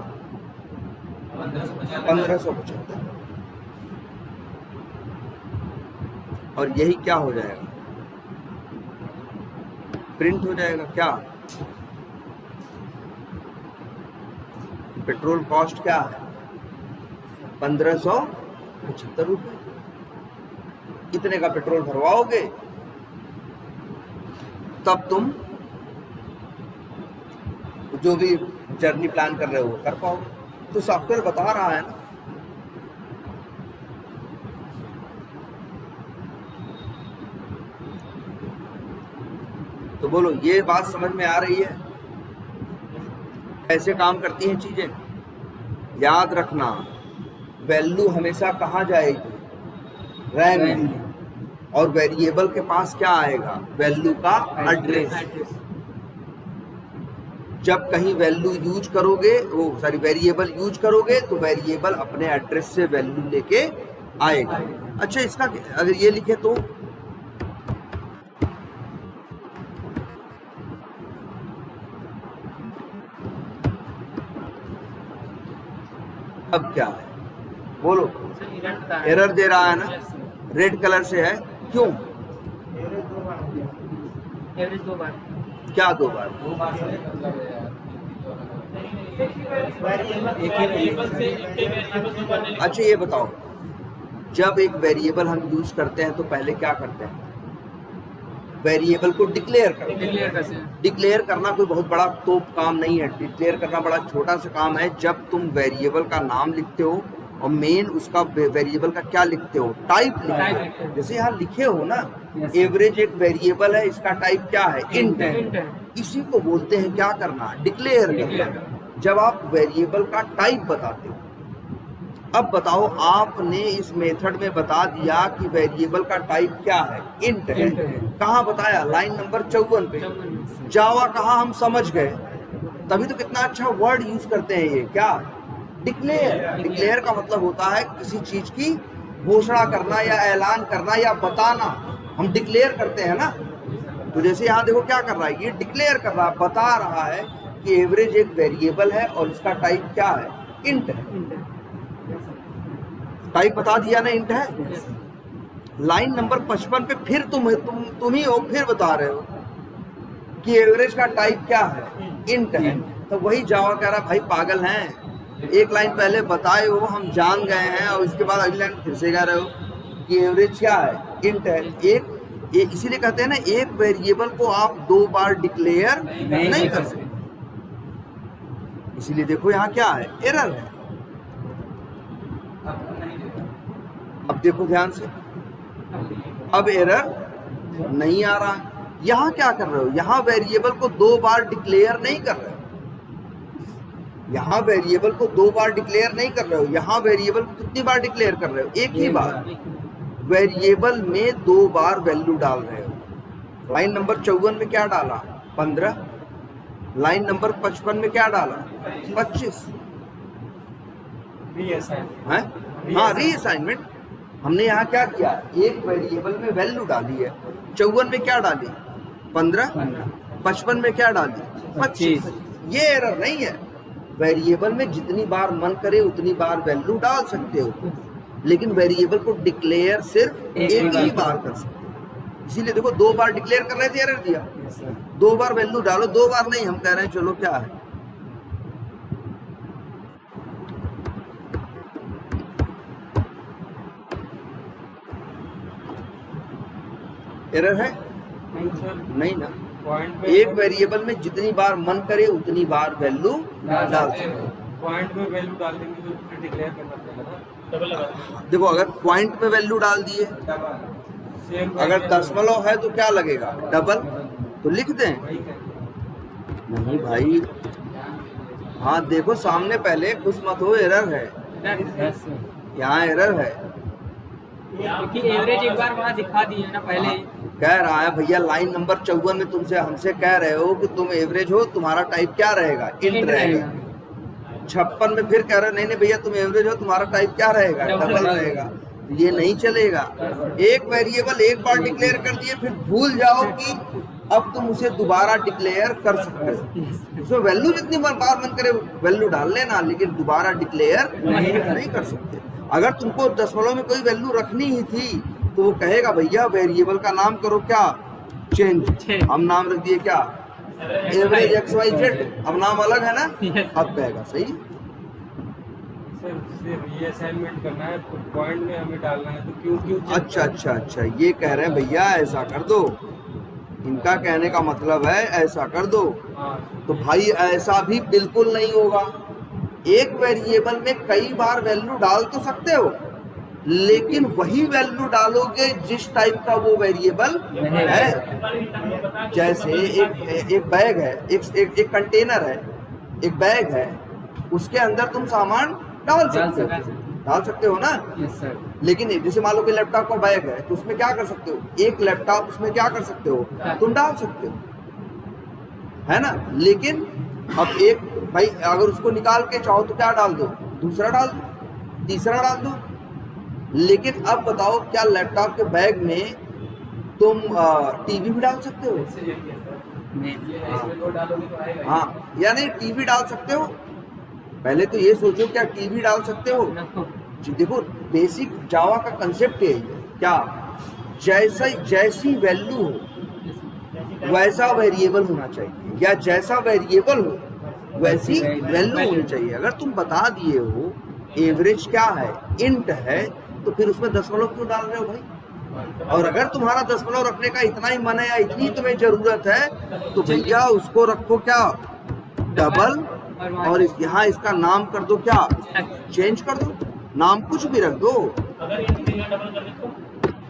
1575। और यही क्या हो जाएगा? प्रिंट हो जाएगा। क्या? पेट्रोल कॉस्ट क्या है? 1575 रुपए। इतने का पेट्रोल भरवाओगे तब तुम जो भी जर्नी प्लान कर रहे हो कर पाओगे। तो सॉफ्टवेयर बता रहा है ना। तो बोलो ये बात समझ में आ रही है? कैसे काम करती हैं चीजें? याद रखना, वैल्यू हमेशा कहाँ जाएगी? रैम में। और वेरिएबल के पास क्या आएगा? वैल्यू का एड्रेस। जब कहीं वैल्यू यूज करोगे, वो सॉरी वेरिएबल यूज करोगे, तो वेरिएबल अपने एड्रेस से वैल्यू लेके आएगा। अच्छा, इसका अगर ये लिखे तो अब क्या है, बोलो। एरर दे रहा है ना, रेड कलर से है, क्यों? एवरेज 2 बार। क्या 2 बार? अच्छा ये बताओ, जब एक वेरिएबल हम यूज करते हैं तो पहले क्या करते हैं? वेरिएबल को डिक्लेयर करते हैं। डिक्लेयर करना कोई बहुत बड़ा तो काम नहीं है, डिक्लेयर करना बड़ा छोटा सा काम है। जब तुम वेरिएबल का नाम लिखते हो और मेन उसका वेरिएबल का क्या लिखते हो, टाइप लिखते हो। जैसे यहाँ लिखे हो ना, एवरेज एक वेरिएबल है, इसका टाइप क्या है? इंट है। इसी को बोलते हैं क्या करना? डिक्लेयर करना। जब आप वेरिएबल का टाइप बताते हो, अब बताओ, आपने इस मेथड में बता दिया कि वेरिएबल का टाइप क्या है? इंट है। कहाँ बताया? लाइन नंबर 54 पे। जावा कहाँ हम समझ गए, तभी तो कितना अच्छा वर्ड यूज करते हैं ये, क्या? डिक्लेयर। डिक्लेयर का मतलब होता है किसी चीज की घोषणा करना या ऐलान करना या बताना, हम डिक्लेयर करते हैं ना। तो जैसे यहाँ देखो क्या कर रहा है, ये डिक्लेयर कर रहा है, बता रहा है कि एवरेज एक वेरिएबल है और इसका टाइप क्या है? इंट है। टाइप बता दिया ना, इंट है। लाइन नंबर 55 पे फिर तुम ही हो, फिर बता रहे हो कि एवरेज का टाइप क्या है? इंट है। तो वही जावा कह रहा, भाई पागल हैं, एक लाइन पहले बताए हो, हम जान गए हैं, और इसके बाद अगली लाइन फिर से कह रहे हो कि एवरेज क्या है? इंट है। एक इसीलिए कहते हैं ना, एक वेरिएबल को आप 2 बार डिक्लेयर नहीं कर सकते। इसीलिए देखो यहाँ क्या है, एरर है। अब देखो ध्यान से, अब एरर नहीं आ रहा है। यहाँ क्या कर रहे हो, यहाँ वेरिएबल को 2 बार डिक्लेयर नहीं कर रहे हो, यहाँ वेरिएबल को 2 बार डिक्लेयर नहीं कर रहे हो, यहाँ वेरिएबल को कितनी बार डिक्लेयर कर रहे हो? एक ही बार। वेरिएबल में 2 बार वैल्यू डाल रहे हो। लाइन नंबर 54 में क्या डाला? 15। लाइन नंबर 55 में क्या डाला? 25 है। हाँ, रीअसाइनमेंट। हमने यहाँ क्या किया, एक वेरिएबल में वैल्यू डाली है। 54 में क्या डाली? 15। 55 में क्या डाली? 25। ये एरर नहीं है। वेरिएबल में जितनी बार मन करे उतनी बार वैल्यू डाल सकते हो, लेकिन वेरिएबल को डिक्लेयर सिर्फ एक ही बार कर सकते हो। इसीलिए देखो 2 बार डिक्लेयर कर रहे थे, एरर दिया। 2 बार वैल्यू डालो, 2 बार नहीं। हम कह रहे हैं चलो क्या है, एरर है? नहीं ना। एक वेरिएबल में जितनी बार मन करे उतनी बार वैल्यू डाल सकते हो। पॉइंट में वैल्यू डाल देंगे तो फिर डिक्लेयर करना पड़ेगा ना। देखो, अगर पॉइंट में वैल्यू डाल दिए, अगर दशमलव है तो क्या लगेगा? डबल। तो लिख दें? नहीं भाई, हाँ देखो सामने, पहले खुश मत हो, एरर है, यहाँ एरर है। क्योंकि एवरेज एक बार वहाँ दिखा दी है ना पहले। कह रहा है भैया, लाइन नंबर 54 में तुमसे हमसे कह रहे हो कि तुम एवरेज हो, तुम्हारा टाइप क्या रहेगा? इंट रहेगा। 56 में फिर कह रहे नहीं नहीं भैया, तुम एवरेज हो, तुम्हारा टाइप क्या रहेगा? डबल रहेगा। ये नहीं चलेगा। एक वेरिएबल एक बार डिक्लेयर कर दिए, फिर भूल जाओ कि अब तुम उसे दोबारा डिक्लेयर कर सकते हो। उसमें वैल्यू जितनी बार मन करे वैल्यू डाल लेना, लेकिन दोबारा डिक्लेयर नहीं कर सकते। अगर तुमको दशमलव में कोई वैल्यू रखनी ही थी तो वो कहेगा भैया वेरिएबल का नाम करो क्या? चेंज। हम नाम रख दिए क्या? Average XYZ। अब नाम अलग है ना, अब कहेगा सही। सर रीअसाइनमेंट करना है तो पॉइंट में हमें डालना है, तो क्यों? अच्छा, ये कह रहे हैं भैया ऐसा कर दो। इनका कहने का मतलब है ऐसा कर दो। तो भाई ऐसा भी बिल्कुल नहीं होगा। एक वेरिएबल में कई बार वैल्यू डाल तो सकते हो, लेकिन वही वैल्यू डालोगे जिस टाइप का वो वेरिएबल है। जैसे एक बैग है, एक कंटेनर है, एक बैग है, उसके अंदर तुम सामान डाल सकते हो ना। लेकिन जैसे मान लो कि लैपटॉप का बैग है, तो उसमें क्या कर सकते हो? एक लैपटॉप उसमें क्या कर सकते हो? तुम डाल सकते हो, है ना। लेकिन अब एक भाई अगर उसको निकाल के चाहो तो क्या डाल दो, दूसरा डाल दो, तीसरा डाल दो। लेकिन अब बताओ क्या लैपटॉप के बैग में तुम टीवी भी डाल सकते हो? हाँ या नहीं, टीवी डाल सकते हो? पहले तो ये सोचो क्या टीवी डाल सकते हो? देखो बेसिक जावा का कंसेप्ट यही है, क्या जैसी वैल्यू हो वैसा वेरिएबल होना चाहिए, या जैसा वेरिएबल हो वैसी वैल्यू होनी चाहिए। अगर तुम बता दिए हो एवरेज क्या है, इंट है, तो फिर उसमें दशमलव क्यों डाल रहे हो भाई? और अगर तुम्हारा दशमलव रखने का इतना ही मन है या इतनी तुम्हें जरूरत है तो भैया उसको रखो क्या, डबल, और यहाँ इसका नाम कर दो क्या, चेंज कर दो, नाम कुछ भी रख दो। अगर int की जगह डबल कर दे तो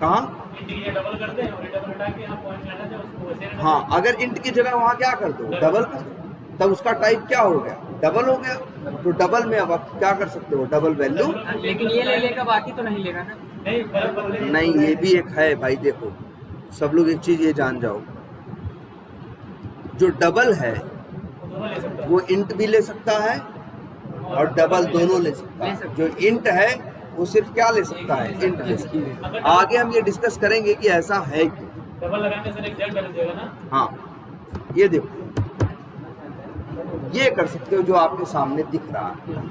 कहाँ int की जगह डबल कर दे और ये डबल हटा के यहाँ पॉइंट लाना है उसको वैसे रहने हाँ, अगर इंट की जगह वहाँ क्या कर दो, डबल कर दो, तब उसका टाइप क्या हो गया, डबल हो गया। तो डबल में अब आप क्या कर सकते हो, डबल वैल्यू। लेकिन ये ले लेगा, बाकी तो नहीं लेगा ना। नहीं फर्क बदले नहीं, ये भी एक है भाई। देखो सब लोग एक चीज ये जान जाओ, जो डबल है दोनों ले सकता है। वो इंट भी ले सकता है और डबल दोनों ले सकता है। जो इंट है वो सिर्फ क्या ले सकता है, इंट ले सकता है। आगे हम ये डिस्कस करेंगे कि ऐसा है क्यों। डबल लगाने से एग्जैक्ट बैलेंस देगा ना। हाँ ये देखो, ये कर सकते हो जो आपके सामने दिख रहा है।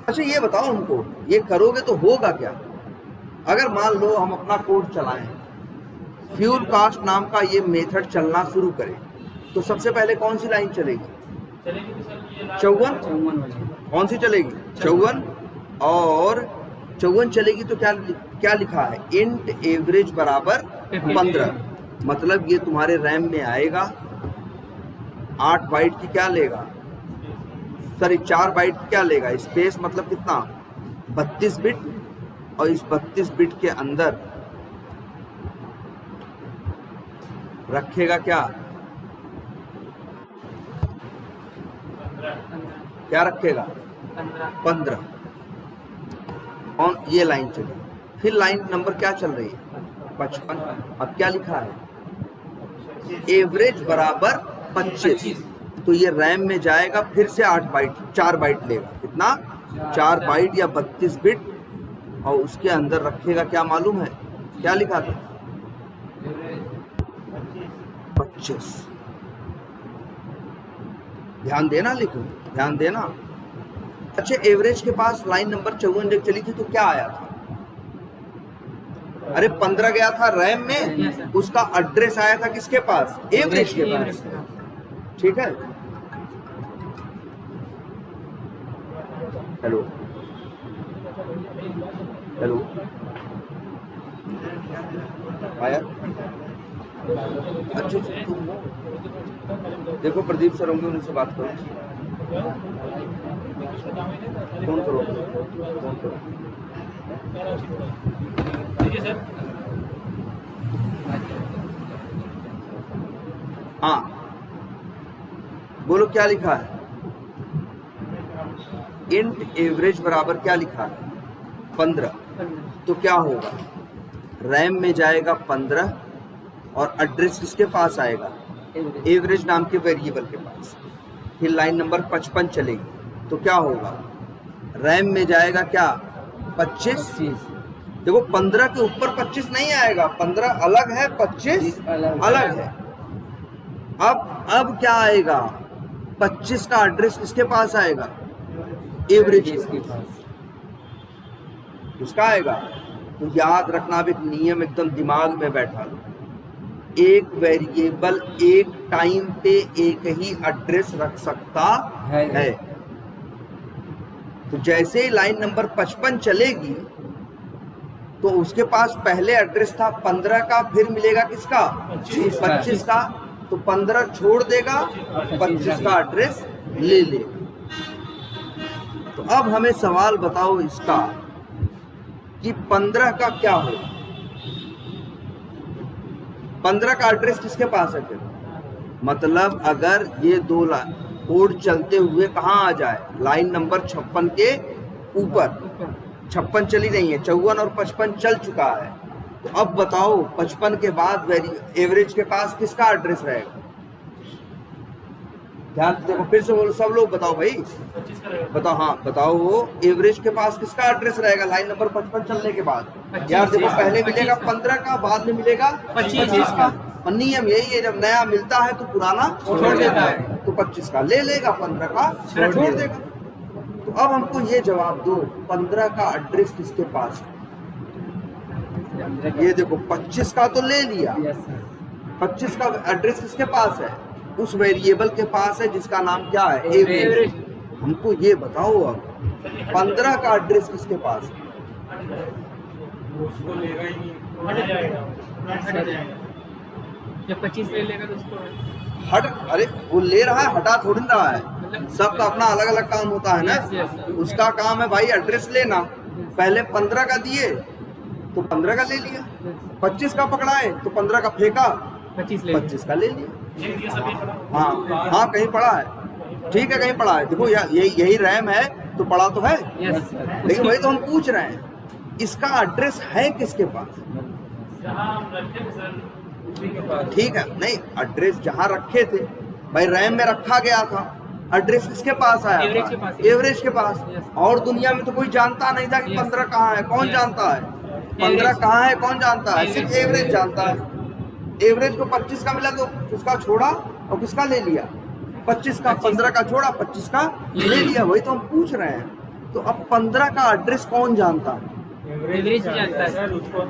अच्छा ये बताओ हमको, ये करोगे तो होगा क्या? अगर मान लो हम अपना कोड चलाएं, फ्यूल कास्ट नाम का ये मेथड चलना शुरू करें, तो सबसे पहले कौन सी लाइन चलेगी? चलेगी तो सर ये 54। कौन सी चलेगी? 54। और 54 चलेगी तो क्या लिखा है, इंट एवरेज बराबर 15। मतलब ये तुम्हारे रैम में आएगा, 8 बाइट की क्या लेगा, सॉरी 4 बाइट की क्या लेगा, स्पेस मतलब कितना, 32 बिट। और इस 32 बिट के अंदर रखेगा क्या, क्या रखेगा, 15। और ये लाइन चली, फिर लाइन नंबर क्या चल रही है, 55। अब क्या लिखा है, एवरेज बराबर 25। तो ये रैम में जाएगा, फिर से 8 बाइट 4 बाइट लेगा, कितना, 4 बाइट या 32 बिट। और उसके अंदर रखेगा क्या मालूम है, क्या लिखा था, 25। ध्यान देना, लिखो ध्यान देना। अच्छा एवरेज के पास लाइन नंबर 54 जब चली थी तो क्या आया था, अरे 15 गया था रैम में, उसका एड्रेस आया था किसके पास, एवरेज के पास। ठीक है, हेलो हेलो आया। अच्छा तुम देखो प्रदीप सर होंगे, उनसे बात करो, फोन करो, फोन करो। ठीक है सर। हाँ बोलो क्या लिखा है, इंट एवरेज बराबर क्या लिखा है, 15। तो क्या होगा, रैम में जाएगा 15 और एड्रेस किसके पास आएगा, एवरेज नाम के वेरिएबल के पास। फिर लाइन नंबर 55 चलेगी तो क्या होगा, रैम में जाएगा क्या, 25। देखो 15 के ऊपर 25 नहीं आएगा, 15 अलग है, 25 अलग है। अब क्या आएगा, 25 का एड्रेस किसके पास आएगा, एवरेज के पास। किसका आएगा, तो याद रखना, अब एक नियम एकदम दिमाग में बैठा लो, एक वेरिएबल एक टाइम पे एक ही एड्रेस रख सकता है। तो जैसे ही लाइन नंबर 55 चलेगी तो उसके पास पहले एड्रेस था 15 का, फिर मिलेगा किसका, 25 का। तो 15 छोड़ देगा, 25 का एड्रेस ले लेगा। तो अब हमें सवाल बताओ इसका कि 15 का क्या हो, 15 का एड्रेस किसके पास है फिर, मतलब अगर ये दो कोड चलते हुए कहाँ आ जाए, लाइन नंबर 56 के ऊपर। 56 चली नहीं है, 54 और 55 चल चुका है। तो अब बताओ 55 के बाद एवरेज के पास किसका एड्रेस रहेगा, ध्यान से देखो, फिर से बोलो सब लोग, बताओ भाई, 25 का रहेगा। बताओ। हाँ बताओ, वो एवरेज के पास किसका एड्रेस रहेगा लाइन नंबर 55 चलने के बाद? यार देखो, पहले मिलेगा 15 का, बाद में मिलेगा 25 का। और नियम यही है, जब नया मिलता है तो पुराना छोड़ देता है। तो 25 का ले लेगा, 15 का छोड़ देगा। तो अब हमको ये जवाब दो, 15 का एड्रेस किसके पास है? ये देखो, 25 का तो ले लिया, 25 का एड्रेस किसके पास है? उस वेरिएबल के पास है जिसका नाम क्या है? एवरेज। हमको ये बताओ अब 15 का एड्रेस किसके पास है? उसको लेगा ही नहीं, हट जाएगा। जब 25 ले लेगा तो उसको हट, अरे वो ले रहा है, हटा थोड़ी ना रहा है। सबका अपना अलग अलग काम होता है ना। उसका काम है भाई एड्रेस लेना। पहले 15 का दिए तो 15 का ले लिया, 25 का पकड़ाए तो 15 का फेंका, 25 का ले लिया। ये सभी पढ़ा। हाँ हाँ, कहीं पड़ा है, ठीक है, कहीं पड़ा है। देखो यही रैम है तो पड़ा तो है, लेकिन वही तो हम पूछ रहे हैं, इसका एड्रेस है किसके पास? जहाँ हम रखते थे सर, उसी के पास। ठीक है, नहीं एड्रेस जहाँ रखे थे भाई, रैम में रखा गया था, एड्रेस किसके पास आया? एवरेज के पास। एवरेज के पास। और दुनिया में तो कोई जानता नहीं था कि 15 कहाँ है, कौन जानता है? 15 कहाँ है कौन जानता है? सिर्फ एवरेज जानता है। एवरेज को 25 का मिला तो उसका छोड़ा और किसका ले लिया? 25 का। 15 का छोड़ा, 25 का ले लिया। वही तो हम पूछ रहे हैं। तो अब 15 का एड्रेस कौन जानता है? एवरेज जानता है सर उसको।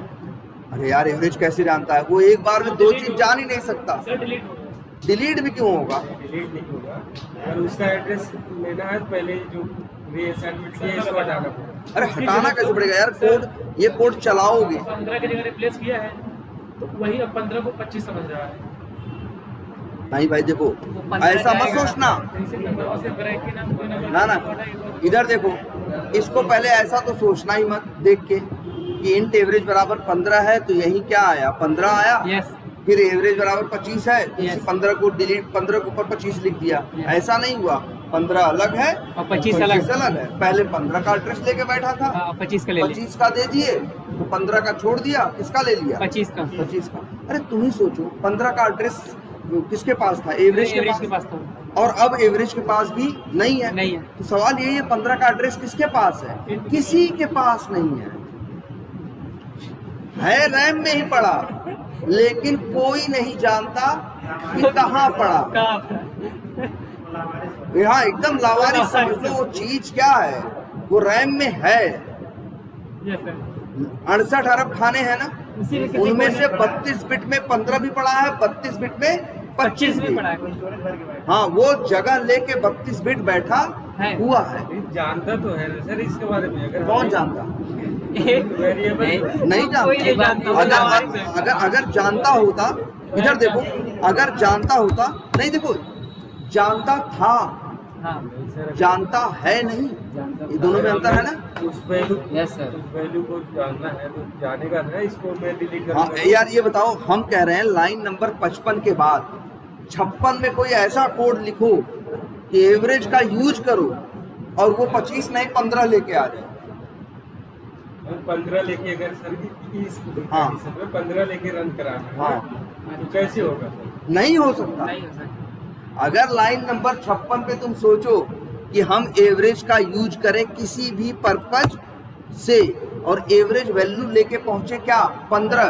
अरे यार, एवरेज कैसे जानता है? वो एक बार में 2 चीज जान ही नहीं सकता। सर डिलीट होगा। डिलीट भी क्यों होगा? डिलीट नहीं होगा, और उसका एड्रेस लेना है, पहले जो रीअसाइनमेंट किया है इसको हटाना पड़ेगा। अरे हटाना कैसे पड़ेगा यार? कोड, ये कोड चलाओगे 15 की जगह रिप्लेस किया है तो वही अब 15 को 25 समझ रहा है। नहीं भाई, देखो ऐसा मत सोचना ना ना, इधर देखो, इसको पहले ऐसा तो सोचना ही मत देख के कि इंट एवरेज बराबर 15 है तो यही क्या आया? 15 आया। यस। फिर एवरेज बराबर 25 है तो Yes. इसी 15 को डिलीट, 15 के ऊपर 25 लिख दिया। Yes. ऐसा नहीं हुआ, 15 अलग है और 25 अलग। अलग है। पहले 15 का एड्रेस लेके बैठा था, 25 का ले ले। 25 का दे दिए तो 15 का छोड़ दिया, किसका ले लिया? 25 का। 25 का। अरे तुम ही सोचो, 15 का एड्रेस किसके पास था? एवरेज के पास था। और अब एवरेज के पास भी नहीं है। नहीं है। तो सवाल यही है, 15 का एड्रेस किसके पास है? किसी के पास नहीं है रैम में ही पड़ा, लेकिन कोई नहीं जानता कि कहाँ पड़ा। यहाँ एकदम लावारिस समझ लो, वो चीज क्या है? वो रैम में है। 68 अरब खाने हैं ना, उनमें से 32 बिट में 15 भी पड़ा है, 32 बिट में 25 भी पड़ा है। हाँ, वो जगह लेके 32 बिट बैठा हुआ है। जानता तो है सर इसके बारे में, अगर कौन जानता? वेरिएबल नहीं जानता। अगर जानता होता, इधर देखो, अगर जानता होता, नहीं देखो, जानता था, जानता है नहीं, ये दोनों में अंतर है ना। उस वैल्यू, यस सर, उस वैल्यू को जानना है तो जानेगा ना, इसको मैं डिलीट हाँ करूंगा। यार, ये बताओ, हम कह रहे हैं लाइन नंबर 55 के बाद 56 में कोई ऐसा कोड लिखो कि एवरेज का यूज करो और वो 25 नहीं 15 लेके आ जाए। 15 लेके अगर सर इस हाँ। 15 लेके रन कराना है, हाँ, तो कैसे होगा सर? नहीं हो सकता। अगर लाइन नंबर 56 पे तुम सोचो कि हम एवरेज का यूज करें किसी भी पर्पज से और एवरेज वैल्यू लेके पहुंचे क्या 15,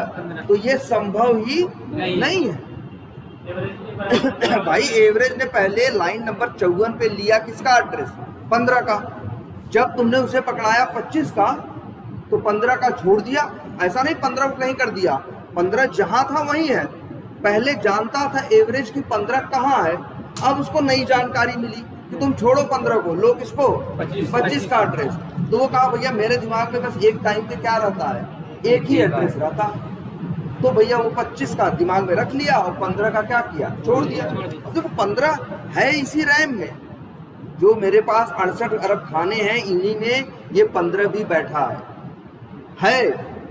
तो ये संभव ही नहीं है। भाई एवरेज ने पहले लाइन नंबर 54 पे लिया किसका एड्रेस? 15 का। जब तुमने उसे पकड़ाया 25 का तो 15 का छोड़ दिया, ऐसा नहीं 15 को कहीं कर दिया, 15 जहां था वहीं है। पहले जानता था एवरेज की 15 कहाँ है, अब उसको नई जानकारी मिली कि तुम छोड़ो 15 को, लो किसको? 25 का एड्रेस। तो वो कहा भैया मेरे दिमाग में बस एक टाइम पे क्या रहता है, एक ही एड्रेस रहता है। तो भैया वो 25 का दिमाग में रख लिया और 15 का क्या किया? छोड़ दिया। अब देखो 15 है इसी रैम में, जो मेरे पास 68 अरब खाने हैं इन्हीं में ये 15 भी बैठा है,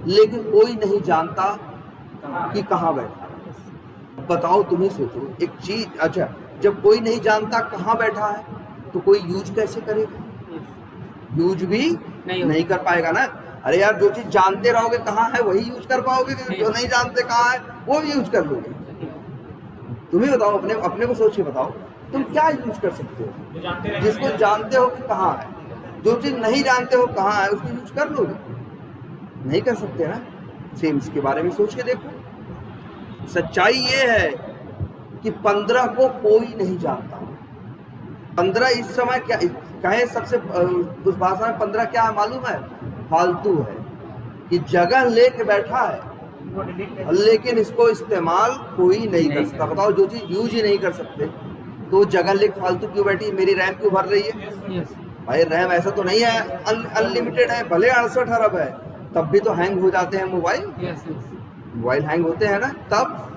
लेकिन कोई नहीं जानता कि कहाँ बैठा है। बताओ, तुम ही सोचो एक चीज। अच्छा, जब कोई नहीं जानता कहाँ बैठा है तो कोई यूज कैसे करेगा? यूज भी नहीं कर पाएगा ना। अरे यार, जो चीज जानते रहोगे कहाँ है वही यूज कर पाओगे, जो नहीं जानते कहाँ है वो भी यूज कर लोगे। तुम ही बताओ, अपने को सोच के बताओ। तुम क्या यूज कर सकते हो? जिसको जानते हो कि कहाँ है, जो चीज नहीं जानते हो कहाँ है उसको यूज कर लोगे? नहीं कर सकते ना। सेम इसके बारे में सोच के देखो। सच्चाई ये है कि 15 को कोई नहीं जानता। 15 इस समय क्या कहे, सबसे उस भाषा में 15 क्या है मालूम है? फालतू है, कि जगह लेके बैठा है लेकिन इसको इस्तेमाल कोई नहीं कर सकता। बताओ, जो चीज यूज ही नहीं कर सकते तो जगह लेके फालतू क्यों बैठी? मेरी रैम क्यों भर रही है? यस भाई रैम ऐसा तो नहीं है अनलिमिटेड है, भले 68 अरब है, तब भी तो हैंग हो जाते हैं मोबाइल। यस मोबाइल हैंग होते हैं ना तब।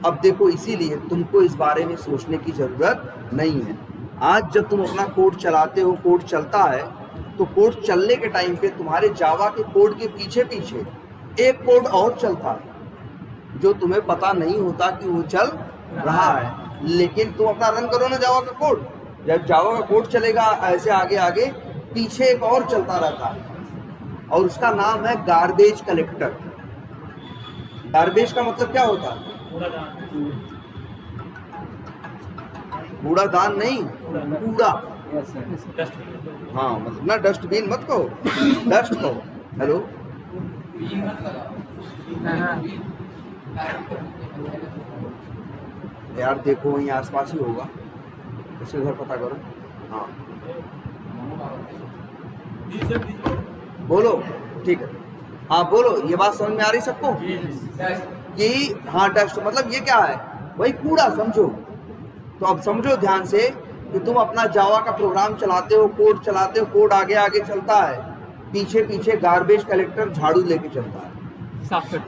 अब देखो, इसीलिए तुमको इस बारे में सोचने की जरूरत नहीं है। आज जब तुम अपना कोड चलाते हो, कोड चलता है, तो कोड चलने के टाइम पे तुम्हारे जावा के कोड के पीछे पीछे एक कोड और चलता है जो तुम्हें पता नहीं होता कि वो चल रहा है। लेकिन तुम अपना रन करो ना जावा का कोड, जब जावा का कोड चलेगा ऐसे आगे आगे, पीछे एक और चलता रहता है और उसका नाम है गार्बेज कलेक्टर। गार्बेज का मतलब क्या होता है? कूड़ादान नहीं, कूड़ा। हाँ, मतलब ना डस्टबिन मत कहो, डस्ट कहो। हेलो, यार देखो वहीं आसपास ही होगा, उसके घर पता करो। हाँ बोलो, ठीक है। हाँ बोलो, ये बात समझ में आ रही सबको कि हाँ डस्ट मतलब ये क्या है? वही कूड़ा समझो। तो अब समझो ध्यान से कि तुम अपना जावा का प्रोग्राम चलाते हो, कोड चलाते हो, कोड आगे आगे चलता है, पीछे पीछे गार्बेज कलेक्टर झाड़ू लेके चलता है। साफ कर।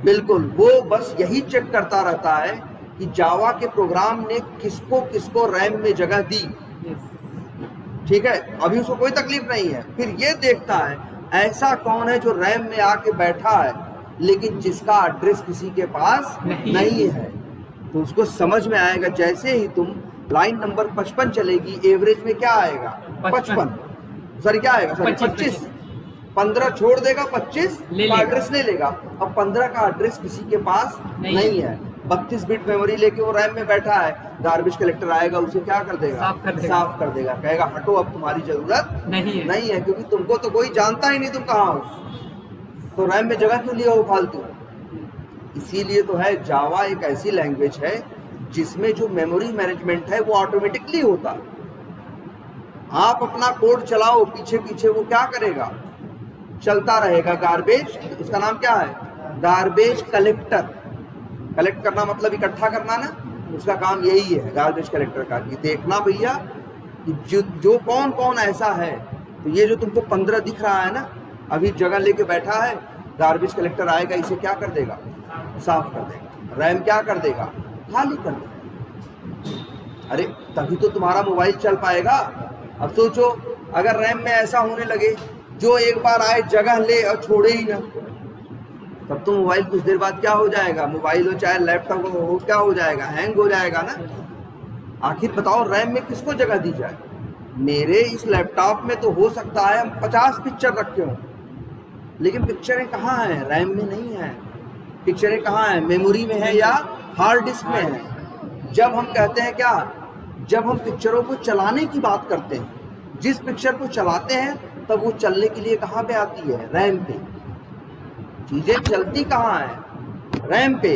बिल्कुल, वो बस यही चेक करता रहता है कि जावा के प्रोग्राम ने किसको किसको रैम में जगह दी। ठीक है, अभी उसको कोई तकलीफ नहीं है। फिर ये देखता है ऐसा कौन है जो रैम में आके बैठा है लेकिन जिसका एड्रेस किसी के पास नहीं है। तो उसको समझ में आएगा, जैसे ही तुम लाइन नंबर 55 चलेगी, एवरेज में क्या आएगा? 55। सॉरी क्या आएगा? सॉरी 25। 15 छोड़ देगा, 25 का एड्रेस ले लेगा। अब 15 का एड्रेस किसी के पास नहीं है। 32 बिट मेमोरी लेके वो रैम में बैठा है। गार्बेज कलेक्टर आएगा, उसे क्या कर देगा? साफ कर देगा। कहेगा हटो, अब तुम्हारी जरूरत नहीं है, क्योंकि तुमको तो कोई जानता ही नहीं तुम कहाँ हो, तो रैम में जगह क्यों लिया हो फालतू। इसीलिए तो है, जावा एक ऐसी लैंग्वेज है जिसमें जो मेमोरी मैनेजमेंट है वो ऑटोमेटिकली होता है। आप अपना कोड चलाओ, पीछे पीछे वो क्या करेगा? चलता रहेगा। गार्बेज, उसका नाम क्या है? Garbage collector. कलेक्ट करना मतलब इकट्ठा करना ना, उसका काम यही है गार्बेज कलेक्टर का, कि देखना भैया कि जो कौन कौन ऐसा है। तो ये जो तुमको 15 दिख रहा है ना, अभी जगह लेके बैठा है, गार्बेज कलेक्टर आएगा, इसे क्या कर देगा? साफ कर देगा। रैम क्या कर देगा? खाली कर देगा। अरे तभी तो तुम्हारा मोबाइल चल पाएगा। अब सोचो, अगर रैम में ऐसा होने लगे जो एक बार आए जगह ले और छोड़े ही ना, तब तो मोबाइल कुछ देर बाद क्या हो जाएगा? मोबाइल हो चाहे लैपटॉप हो, क्या हो जाएगा? हैंग हो जाएगा ना। आखिर बताओ, रैम में किसको जगह दी जाए? मेरे इस लैपटॉप में तो हो सकता है 50 पिक्चर रखे हों, लेकिन पिक्चरें कहाँ हैं? रैम में नहीं है। पिक्चरें कहाँ हैं? मेमोरी में है या हार्ड डिस्क में है। जब हम कहते हैं क्या, जब हम पिक्चरों को चलाने की बात करते हैं, जिस पिक्चर को चलाते हैं तब वो चलने के लिए कहाँ पे आती है? रैम पे। चीजें चलती कहाँ है? रैम पे।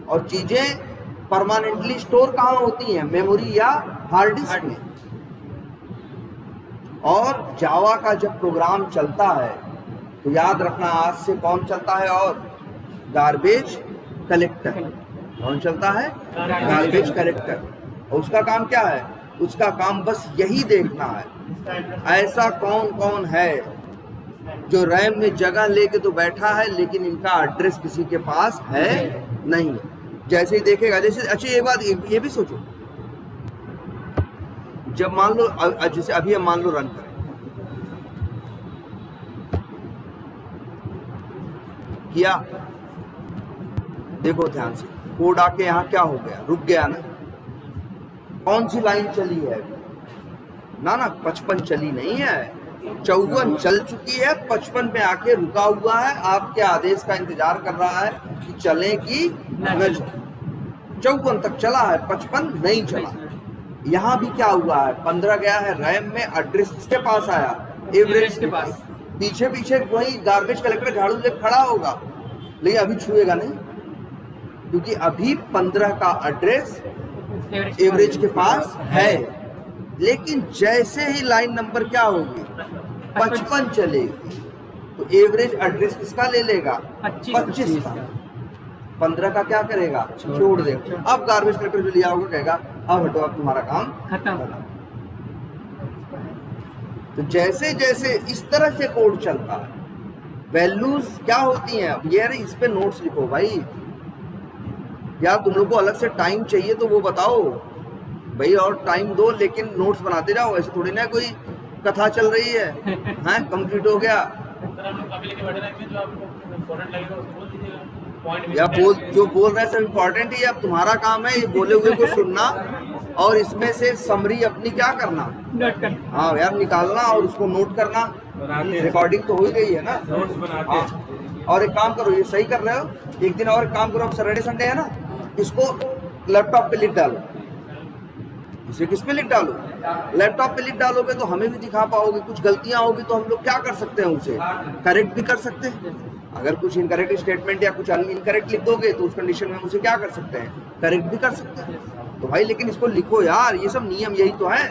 और चीजें परमानेंटली स्टोर कहाँ होती हैं? मेमोरी या हार्ड डिस्क में। और जावा का जब प्रोग्राम चलता है तो याद रखना, आज से कौन चलता है? और गार्बेज कलेक्टर। कौन चलता है? Garbage collector. और उसका काम क्या है? उसका काम बस यही देखना है ऐसा कौन कौन है जो रैम में जगह लेके तो बैठा है लेकिन इनका एड्रेस किसी के पास है नहीं। जैसे ही देखेगा, जैसे अच्छा ये बात ये भी सोचो, जब मान लो जैसे अभी हम मान लो रन करें, किया, देखो ध्यान से, कोड आके यहाँ क्या हो गया? रुक गया ना। कौन सी लाइन चली है? ना 55 चली नहीं है, 54 चल चुकी है, 55 पे आके रुका हुआ है, आपके आदेश का इंतजार कर रहा है कि चले कि न चले। 54 तक चला है, 55 नहीं चला। यहाँ भी क्या हुआ है, 15 गया है रैम में, एड्रेस किसके पास आया, एवरेज के पास। पीछे पीछे वही गार्बेज कलेक्टर झाड़ू लेकर खड़ा होगा, लेकिन अभी छुएगा नहीं, क्योंकि अभी 15 का एड्रेस एवरेज के पास है। लेकिन जैसे ही लाइन नंबर क्या होगी, 55 चलेगी, तो एवरेज एड्रेस किसका ले लेगा, 25 का। 15 का क्या करेगा, छोड़ देगा। अब गार्बेज कलेक्टर जो लिया होगा कहेगा अब हटो, अब तुम्हारा काम खत्म। तो जैसे जैसे इस तरह से कोड चलता है, वैल्यूज क्या होती हैं। अब ये इस पे नोट्स लिखो भाई, या तुम लोग को अलग से टाइम चाहिए तो वो बताओ भाई, और टाइम दो, लेकिन नोट्स बनाते जाओ। ऐसे थोड़ी ना कोई कथा चल रही है, हैं कंप्लीट हो गया या जो बोल रहे हैं सब इम्पोर्टेंट ही है। अब तुम्हारा काम है ये बोले हुए को सुनना और इसमें से समरी अपनी क्या करना, नोट कर। हाँ यार, निकालना और उसको नोट करना। रिकॉर्डिंग तो हो ही गई है ना, नोट्स बनाते हैं। हाँ। और एक काम करो, ये सही कर रहे हो, एक दिन और एक काम करो, अब सैटरडे संडे है ना, इसको लैपटॉप पे लिख डालो। इसे किस पे लिख डालो, लैपटॉप पे लिख डालोगे तो हमें भी दिखा पाओगे। कुछ गलतियां होगी तो हम लोग क्या कर सकते हैं, उसे करेक्ट भी कर सकते हैं। अगर कुछ इनकरेक्ट स्टेटमेंट या कुछ इनकरेक्ट लिख दोगे तो उस कंडीशन में हम उसे क्या कर सकते हैं, करेक्ट भी कर सकते हैं। तो भाई लेकिन इसको लिखो यार, ये सब नियम यही तो है,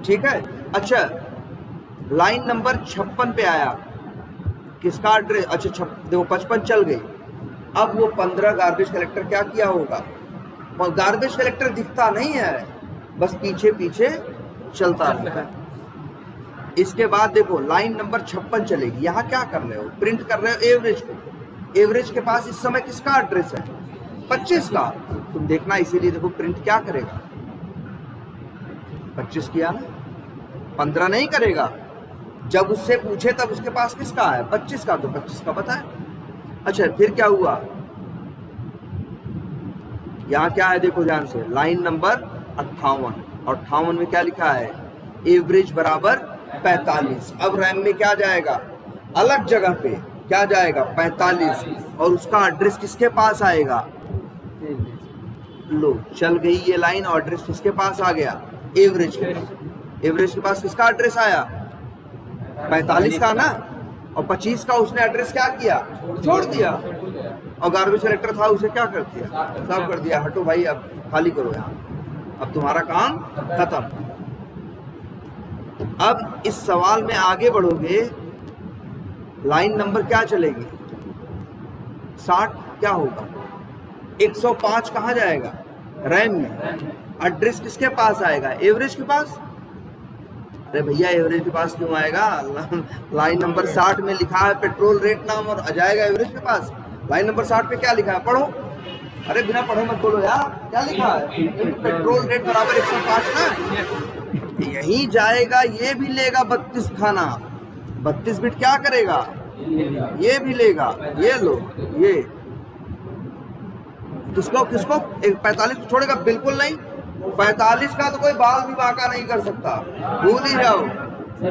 ठीक है। अच्छा, लाइन नंबर 56 पे आया, किसका एड्रेस, अच्छा देखो 55 चल गई। अब वो 15 गार्बेज कलेक्टर क्या किया होगा, और गार्बेज कलेक्टर दिखता नहीं है, बस पीछे पीछे चलता रहता है। इसके बाद देखो लाइन नंबर 56 चलेगी। यहाँ क्या कर रहे हो, प्रिंट कर रहे हो एवरेज को। एवरेज के पास इस समय किसका एड्रेस है, 25 का। तुम देखना, इसीलिए देखो प्रिंट क्या करेगा, 25 किया ना, 15 नहीं करेगा। जब उससे पूछे तब उसके पास किसका है, 25 का, तो 25 का पता है। अच्छा फिर क्या हुआ, यहाँ क्या है देखो ध्यान से, लाइन नंबर 58 और 58 में क्या लिखा है, एवरेज बराबर 45। अब रैम में क्या जाएगा, अलग जगह पे क्या जाएगा, 45, और उसका एड्रेस किसके पास आएगा, लो चल गई ये लाइन, और एड्रेस किसके पास आ गया, एवरेज के पास। एवरेज के पास किसका एड्रेस आया, 45 का ना, और 25 का उसने एड्रेस क्या किया, छोड़ दिया। और गार्बेज कलेक्टर था, उसे क्या कर दिया, साफ कर दिया। हटो भाई, अब खाली करो यहाँ, अब तुम्हारा काम खत्म। अब इस सवाल में आगे बढ़ोगे, लाइन नंबर क्या चलेगी, 60 क्या होगा, 105 कहाँ जाएगा, रैम में। एड्रेस किसके पास आएगा, एवरेज के पास। अरे भैया एवरेज के पास क्यों आएगा, लाइन नंबर 60 में लिखा है पेट्रोल रेट नाम, और आ जाएगा एवरेज के पास। लाइन नंबर 60 पे क्या लिखा है, पढ़ो। अरे बिना पढ़े मत बोलो यार, क्या लिखा है, पेट्रोल रेट बराबर 105 ना, यही जाएगा। ये भी लेगा 32 खाना, 32 बिट क्या करेगा, ये भी लेगा। ये लो, ये किसको 45 को छोड़ेगा, बिल्कुल नहीं। 45 का तो कोई बाल भी बांका नहीं कर सकता, भूल ही जाओ।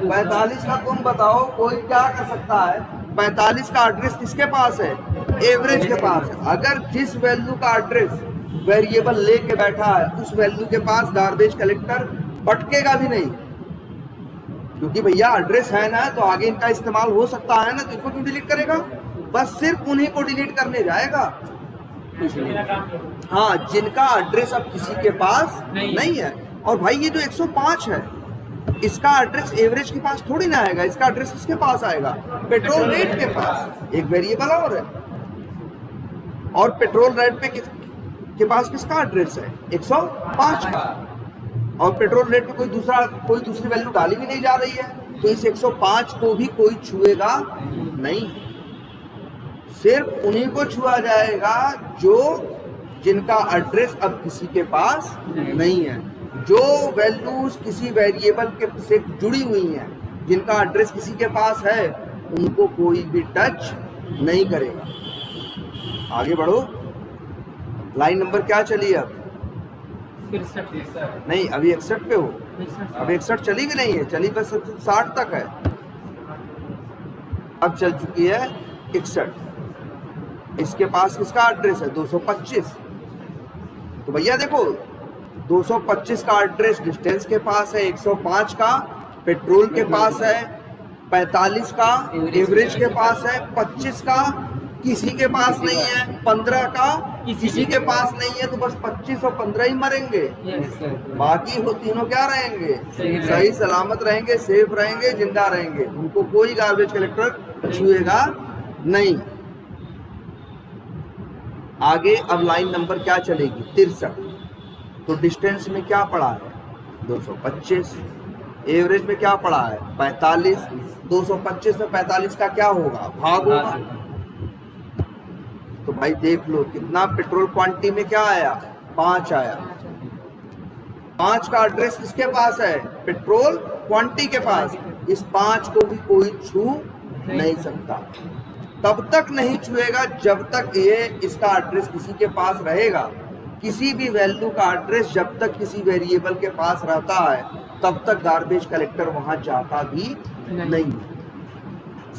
45 का तुम बताओ कोई क्या कर सकता है। 45 का एड्रेस किसके पास है, एवरेज के पास है। अगर जिस वैल्यू का एड्रेस वेरिएबल लेके बैठा है, उस वैल्यू के पास गार्बेज कलेक्टर भटकेगा भी नहीं, क्योंकि भैया एड्रेस है ना, तो आगे इनका इस्तेमाल हो सकता है ना, तो इसको क्यों डिलीट करेगा, बस सिर्फ उन्हीं को डिलीट करने जाएगा। हाँ, जिनका एड्रेस अब किसी के पास नहीं है। और भाई ये जो 105 है, इसका एड्रेस एवरेज के पास थोड़ी ना आएगा, इसका एड्रेस किसके पास आएगा, पेट्रोल रेट के पास। एक वेरिएबल और है, और पेट्रोल रेट पे के पास किसका एड्रेस है, 105 का, और पेट्रोल रेट पे कोई दूसरी वैल्यू डाली भी नहीं जा रही है, तो इस 105 को भी कोई छुएगा नहीं, सिर्फ उन्हीं को छुआ जाएगा जिनका एड्रेस अब किसी के पास नहीं है। जो वैल्यूज किसी वेरिएबल के से जुड़ी हुई हैं, जिनका एड्रेस किसी के पास है, उनको कोई भी टच नहीं करेगा। आगे बढ़ो, लाइन नंबर क्या चली अब, 63 नहीं अभी 61 पे हो, अब 61 चली भी नहीं है, चली बस 60 तक है, अब चल चुकी है 61। इसके पास किसका एड्रेस है 225। तो भैया देखो 225 का एड्रेस डिस्टेंस के पास है, 105 का पेट्रोल के पास है, 45 का एवरेज के पास है, 25 का किसी के पास नहीं है, 15 का किसी के पास नहीं है। तो बस 25 और 15 ही मरेंगे, यस सर। बाकी वो तीनों क्या रहेंगे, सही सही सलामत रहेंगे, सेफ रहेंगे, जिंदा रहेंगे। उनको कोई गार्बेज कलेक्टर छुएगा नहीं। आगे अब लाइन नंबर क्या चलेगी 63। तो डिस्टेंस में क्या पड़ा है 225, एवरेज में क्या पड़ा है 45। 225 में 45 का क्या होगा, भाग होगा। तो भाई देख लो कितना पेट्रोल क्वांटिटी में क्या आया 5 आया। 5 का एड्रेस किसके पास है, पेट्रोल क्वांटिटी के पास। इस 5 को भी कोई छू नहीं सकता। तब तक नहीं छुएगा जब तक ये इसका एड्रेस किसी के पास रहेगा। किसी भी वैल्यू का एड्रेस जब तक किसी वेरिएबल के पास रहता है तब तक गार्बेज कलेक्टर वहां जाता भी नहीं।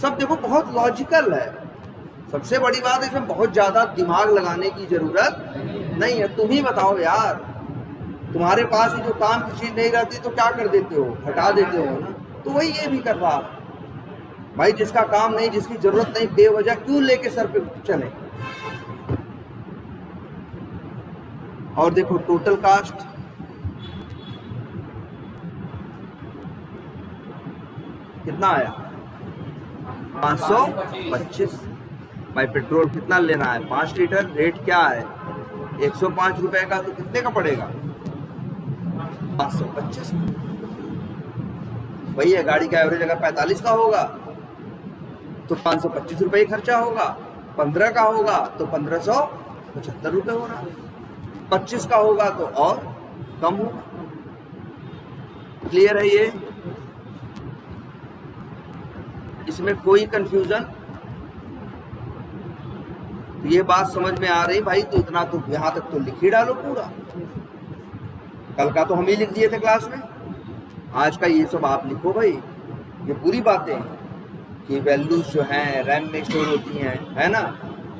सब देखो बहुत लॉजिकल है। सबसे बड़ी बात है इसमें बहुत ज्यादा दिमाग लगाने की जरूरत नहीं है। तुम ही बताओ यार, तुम्हारे पास ही जो काम की चीज नहीं रहती तो क्या कर देते हो, हटा देते हो ना। तो वही ये भी कर रहा है भाई, जिसका काम नहीं, जिसकी जरूरत नहीं, बेवजह क्यों लेके सर पे चले। और देखो टोटल कास्ट कितना आया 525। भाई पेट्रोल कितना लेना है 5 लीटर, रेट क्या है 105 रुपए का। तो कितने का पड़ेगा 525। वही है, गाड़ी का एवरेज अगर 45 का होगा तो 525 रुपये खर्चा होगा, 15 का होगा तो 1575 रुपये हो रहा, 25 का होगा तो और कम होगा। क्लियर है ये, इसमें कोई कंफ्यूजन। तो ये बात समझ में आ रही भाई, तो इतना तो यहां तक तो लिख ही डालो पूरा। कल का तो हम ही लिख दिए थे क्लास में, आज का ये सब आप लिखो भाई। ये पूरी बातें कि वैल्यूज जो हैं रैम में स्टोर होती हैं, है ना।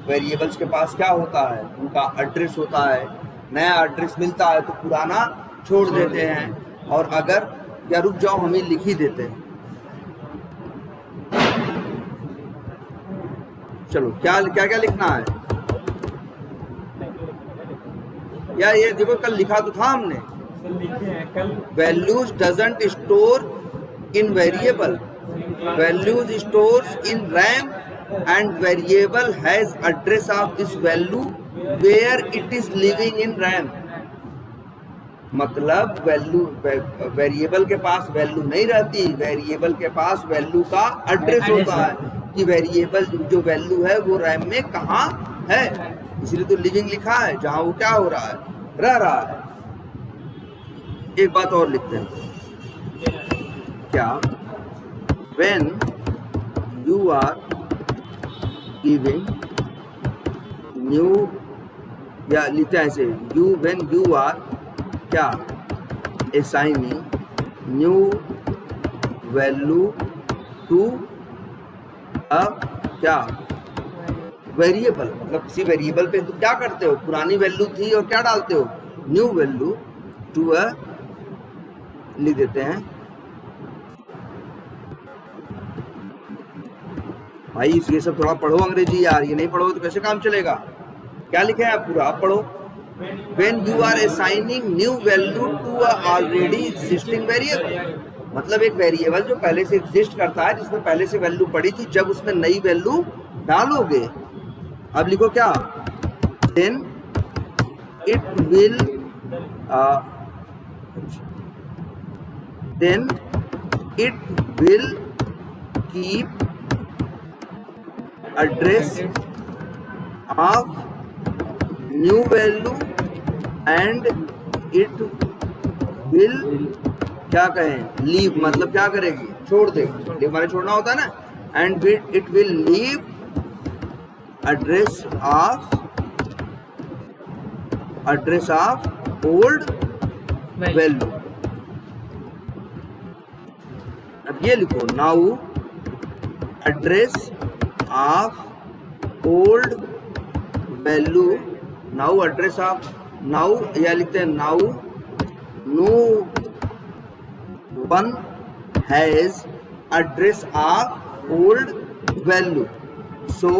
वेरिएबल्स के पास क्या होता है, उनका एड्रेस होता है। नया एड्रेस मिलता है तो पुराना छोड़ देते हैं, और अगर या रुक जाओ हम ही लिख ही देते हैं। चलो क्या क्या क्या लिखना है, या ये देखो कल लिखा तो था हमने, लिखे हैं कल। Values doesn't store in variable, values stores in RAM and variable has address of this value where it is living in RAM. मतलब वैल्यू वेरिएबल के पास वैल्यू नहीं रहती, वेरिएबल के पास वैल्यू का एड्रेस होता है कि वेरिएबल जो वैल्यू है वो रैम में कहाँ है। इसलिए तो लिविंग लिखा है, जहां वो क्या हो रहा है, रह रहा है। एक बात और लिखते हैं, क्या when you are giving new, या लिखते हैं ऐसे, you when you are क्या assigning new value to a क्या वेरिएबल। मतलब किसी वेरिएबल पे तुम क्या करते हो, पुरानी वैल्यू थी और क्या डालते हो, न्यू वैल्यू टू अ, लिख देते हैं भाई। ये सब थोड़ा पढ़ो अंग्रेजी यार, ये नहीं पढ़ो तो कैसे काम चलेगा। क्या लिखे हैं आप पूरा आप पढ़ो। When you are assigning new value to a already existing variable, मतलब एक वेरिएबल जो पहले से एग्जिस्ट करता है, जिसमें पहले से वैल्यू पड़ी थी, जब उसमें नई वैल्यू डालोगे। अब लिखो क्या, then it will keep address of new value and it will क्या कहें, लीव मतलब क्या करेगी, छोड़ देगी। लीव माने छोड़ना होता है ना। And it will leave address of old value. अब ये लिखो, now address of old value, now address of, now या लिखते हैं now no one has address of old value, so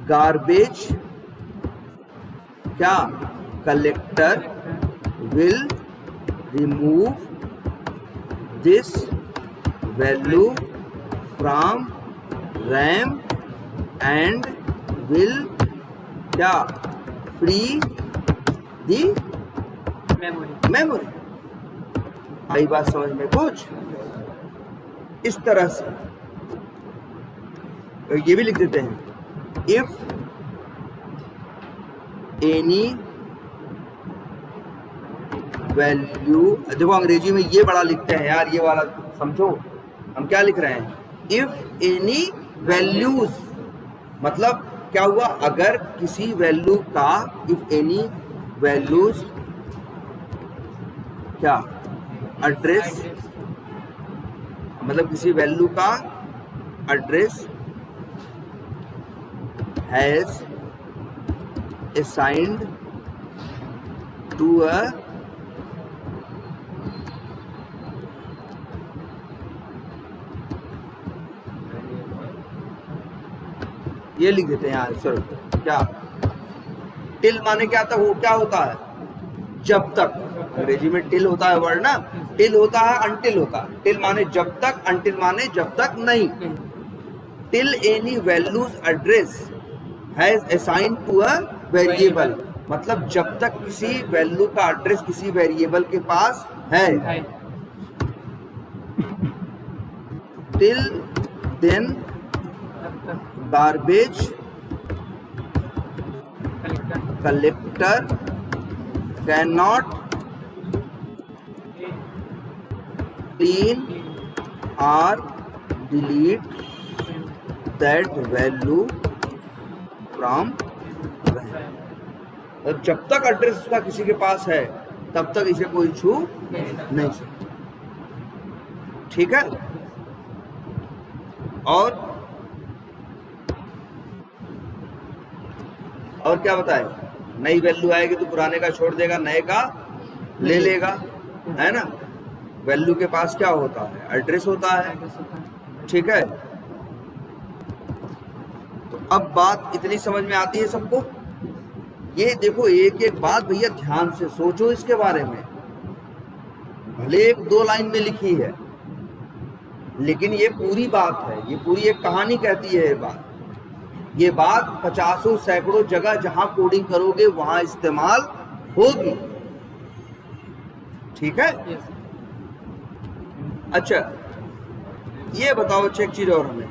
garbage क्या collector will remove this value from RAM and will क्या फ्री दी मेमोरी। आई बात समझ में कुछ? इस तरह से ये भी लिख देते हैं, इफ एनी वैल्यू, देखो अंग्रेजी में ये बड़ा लिखते हैं यार, ये वाला समझो हम क्या लिख रहे हैं, इफ एनी वैल्यूज, मतलब क्या हुआ, अगर किसी वैल्यू का, इफ एनी वैल्यूज क्या एड्रेस, मतलब किसी वैल्यू का address has assigned to a ये लिख देते हैं यार सर, क्या टिल माने क्या था, वो क्या होता है, जब तक, अंग्रेजी में टिल होता है वर्ड ना, टिल होता है अनटिल होता है, टिल माने जब तक, अनटिल माने जब तक नहीं। Till any values address has assigned to a variable, मतलब जब तक किसी वैल्यू का एड्रेस किसी वेरिएबल के पास है, till then garbage collector can not clean और डिलीट दैट वैल्यू फ्रॉम, जब तक एड्रेस उसका किसी के पास है तब तक इसे कोई छू नहीं सकता। ठीक है, और क्या बताए, नई वैल्यू आएगी तो पुराने का छोड़ देगा, नए का ले लेगा, है ना। वैल्यू के पास क्या होता है, एड्रेस होता है। ठीक है, तो अब बात इतनी समझ में आती है सबको। ये देखो एक एक बात भैया ध्यान से सोचो इसके बारे में, भले एक दो लाइन में लिखी है लेकिन ये पूरी बात है, ये पूरी एक कहानी कहती है ये बात पचासों सैकड़ों जगह जहां कोडिंग करोगे वहां इस्तेमाल होगी। ठीक है, अच्छा ये बताओ एक चीज और हमें,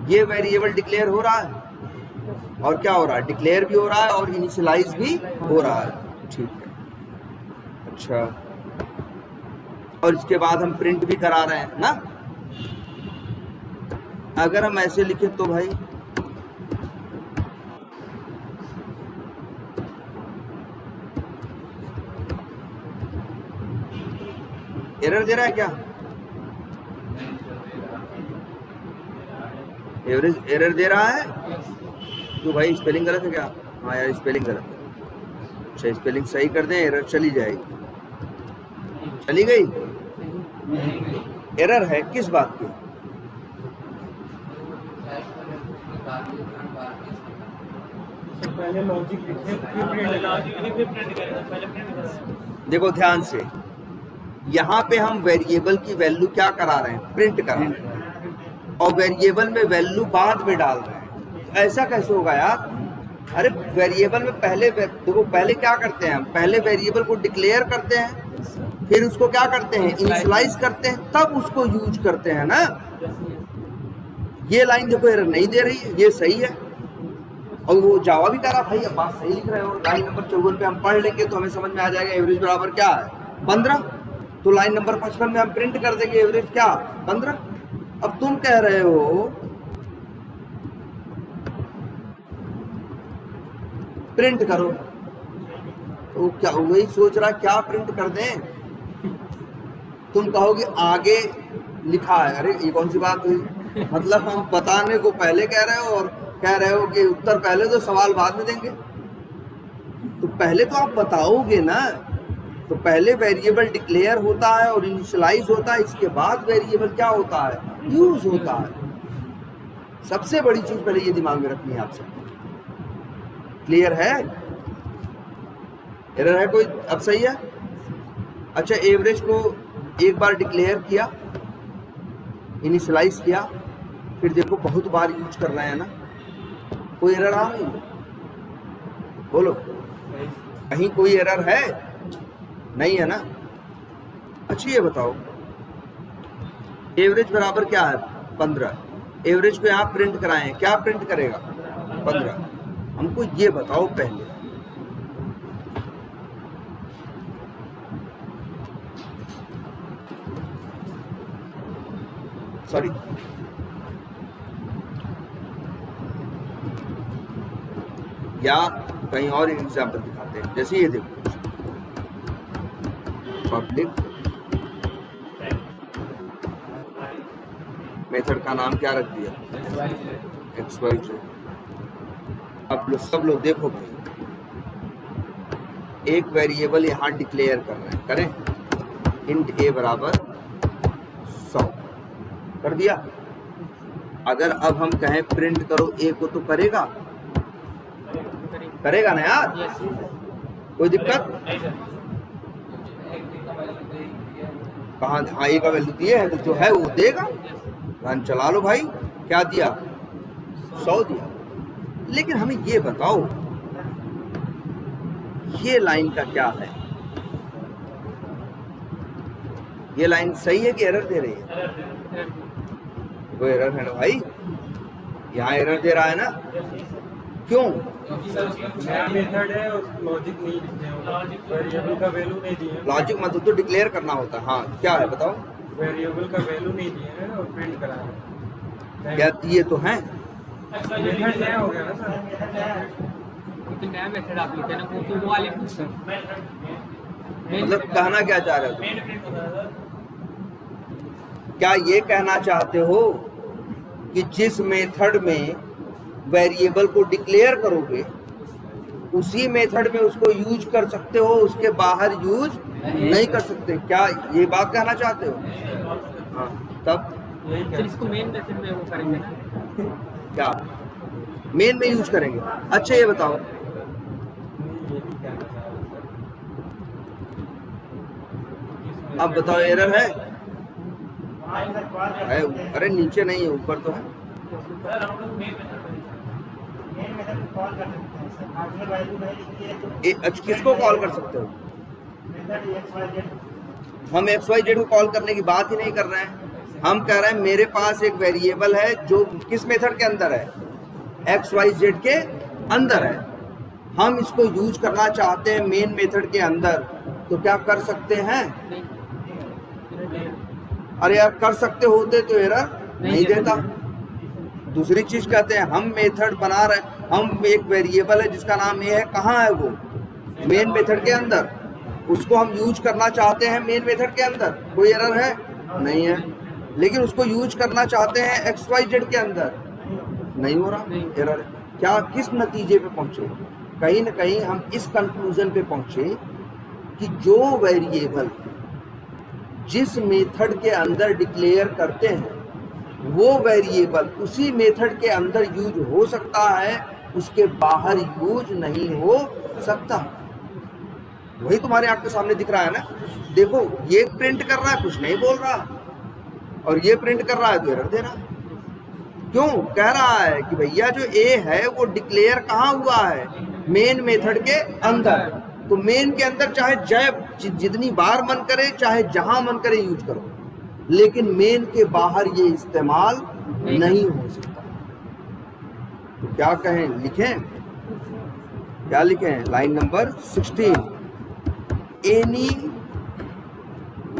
ये वेरिएबल डिक्लेयर हो रहा है और क्या हो रहा है, डिक्लेयर भी हो रहा है और इनिशियलाइज भी हो रहा है। ठीक है, अच्छा, और इसके बाद हम प्रिंट भी करा रहे हैं ना। अगर हम ऐसे लिखें तो भाई एरर दे रहा है क्या, एरर दे रहा है तो भाई स्पेलिंग गलत है क्या? हाँ यार स्पेलिंग गलत है। अच्छा स्पेलिंग सही कर दें, एरर चली जाएगी। चली गई? एरर है किस बात की? पहले लॉजिक लिखे फिर प्रिंट देखो ध्यान से, यहाँ पे हम वेरिएबल की वैल्यू क्या करा रहे हैं, प्रिंट करा रहे हैं, और वेरिएबल में वैल्यू बाद में डाल रहे हैं। ऐसा कैसे होगा यार? अरे वेरिएबल में पहले देखो, पहले क्या करते हैं हम, पहले वेरिएबल को डिक्लेयर करते हैं, फिर उसको क्या करते हैं, इनिशियलाइज करते हैं, तब उसको यूज करते हैं ना। ये लाइन देखो एरर नहीं दे रही है, ये सही है। और वो जावा भी कह रहा भाई अब बात सही लिख रहे हो। लाइन नंबर 54 पे हम पढ़ लेंगे तो हमें समझ में आ जाएगा एवरेज बराबर क्या है, 15। तो लाइन नंबर 55 में हम प्रिंट कर देंगे एवरेज क्या, 15। अब तुम कह रहे हो प्रिंट करो, तो क्या वही सोच रहा क्या प्रिंट कर दें? तुम कहोगे आगे लिखा है। अरे ये कौन सी बात हुई, मतलब हम बताने को पहले कह रहे हो और कह रहे हो कि उत्तर पहले दो सवाल बाद में देंगे। तो पहले तो आप बताओगे ना। तो पहले वेरिएबल डिक्लेयर होता है और इनिशियलाइज होता है, इसके बाद वेरिएबल क्या होता है, यूज होता है। सबसे बड़ी चीज पहले ये दिमाग में रखनी है आपसे। क्लियर है? एरर है कोई? अब सही है? अच्छा, एवरेज को एक बार डिक्लेयर किया, इनिशियलाइज किया, फिर देखो बहुत बार यूज कर रहे हैं ना, कोई एरर आ रही है? बोलो, कहीं कोई एरर है? नहीं है ना? अच्छा ये बताओ, एवरेज बराबर क्या है? 15। एवरेज को यहाँ प्रिंट कराएं, क्या प्रिंट करेगा? 15। हमको ये बताओ पहले, सॉरी, या कहीं और एग्जाम्पल दिखाते हैं। जैसे ये देखो, पब्लिक मेथड का नाम क्या रख दिया? XYZ। अब सब लोग देखो भाई, एक वेरिएबल यहाँ डिक्लेयर कर रहे हैं, करें इंट a बराबर 100 कर दिया। अगर अब हम कहें प्रिंट करो a को, तो करेगा? करेगा ना यार? कोई दिक्कत? कहाँ? हाँ, a का वैल्यू दिए है तो जो है वो देगा। रन चला लो भाई। क्या दिया? 100 दिया। लेकिन हमें ये बताओ, ये लाइन का क्या है? ये लाइन सही है कि एरर दे रही है? कोई एरर है ना भाई? यहाँ एरर दे रहा है ना? क्यों? नया मेथड है और लॉजिक नहीं लिखे होगा, वेरिएबल का वैल्यू नहीं दिया। लॉजिक मतलब तो डिक्लेयर करना होता है। हाँ, क्या है बताओ? वेरिएबल का वैल्यू नहीं दिया है और प्रिंट करा है। क्या दिए तो हैं? मेथड नया हो गया ना सर? क्योंकि नया मेथड आप लिखे ना, वो वाले मतलब कहना क्या चाह रहे हो? क्या ये कहना चाहते हो कि जिस मेथड में वेरिएबल को डिक्लेयर करोगे उसी मेथड में उसको यूज कर सकते हो, उसके बाहर यूज नहीं कर सकते? क्या ये बात कहना चाहते हो? हाँ, तब फिर इसको मेन मेथड में वो करेंगे ना? क्या मेन में यूज करेंगे? अच्छा ये बताओ, अब बताओ एरर है? अरे नीचे नहीं है, ऊपर तो है। अच्छा, किसको कॉल कर सकते हो? हम XYZ को कॉल करने की बात ही नहीं कर रहे हैं। हम कह रहे हैं मेरे पास एक वेरिएबल है जो किस मेथड के अंदर है? XYZ के अंदर है। हम इसको यूज करना चाहते हैं मेन मेथड के अंदर, तो क्या कर सकते हैं? अरे यार, कर सकते होते तो एरर नहीं देता। दूसरी चीज कहते हैं हम मेथड बना रहे, हम एक वेरिएबल है जिसका नाम ये है, कहाँ है वो? मेन मेथड के अंदर। उसको हम यूज करना चाहते हैं मेन मेथड के अंदर, कोई एरर है? नहीं है। लेकिन उसको यूज करना चाहते हैं XYZ के अंदर, नहीं हो रहा, एरर है। क्या किस नतीजे पे पहुंचे? कहीं ना कहीं हम इस कंक्लूजन पे पहुंचे कि जो वेरिएबल जिस मेथड के अंदर डिक्लेयर करते हैं वो वेरिएबल उसी मेथड के अंदर यूज हो सकता है, उसके बाहर यूज नहीं हो सकता। वही तुम्हारे आंख के सामने दिख रहा है ना। देखो, ये प्रिंट कर रहा है, कुछ नहीं बोल रहा, और ये प्रिंट कर रहा है तो एरर दे रहा। क्यों? कह रहा है कि भैया जो ए है वो डिक्लेयर कहाँ हुआ है? मेन मेथड के अंदर। तो मेन के अंदर चाहे जितनी बार मन करे, चाहे जहां मन करे यूज करो, लेकिन मेन के बाहर ये इस्तेमाल नहीं हो सकता। तो क्या कहें, लिखें? क्या लिखें? Line number 16, any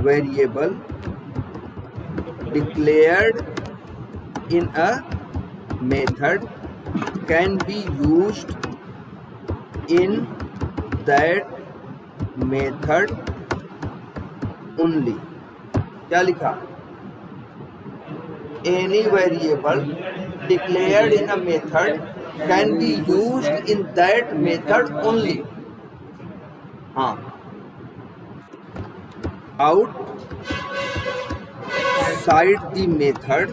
variable declared in a method can be used in that method only। क्या लिखा? any variable declared in a method can be used in that method only. हाँ, outside the method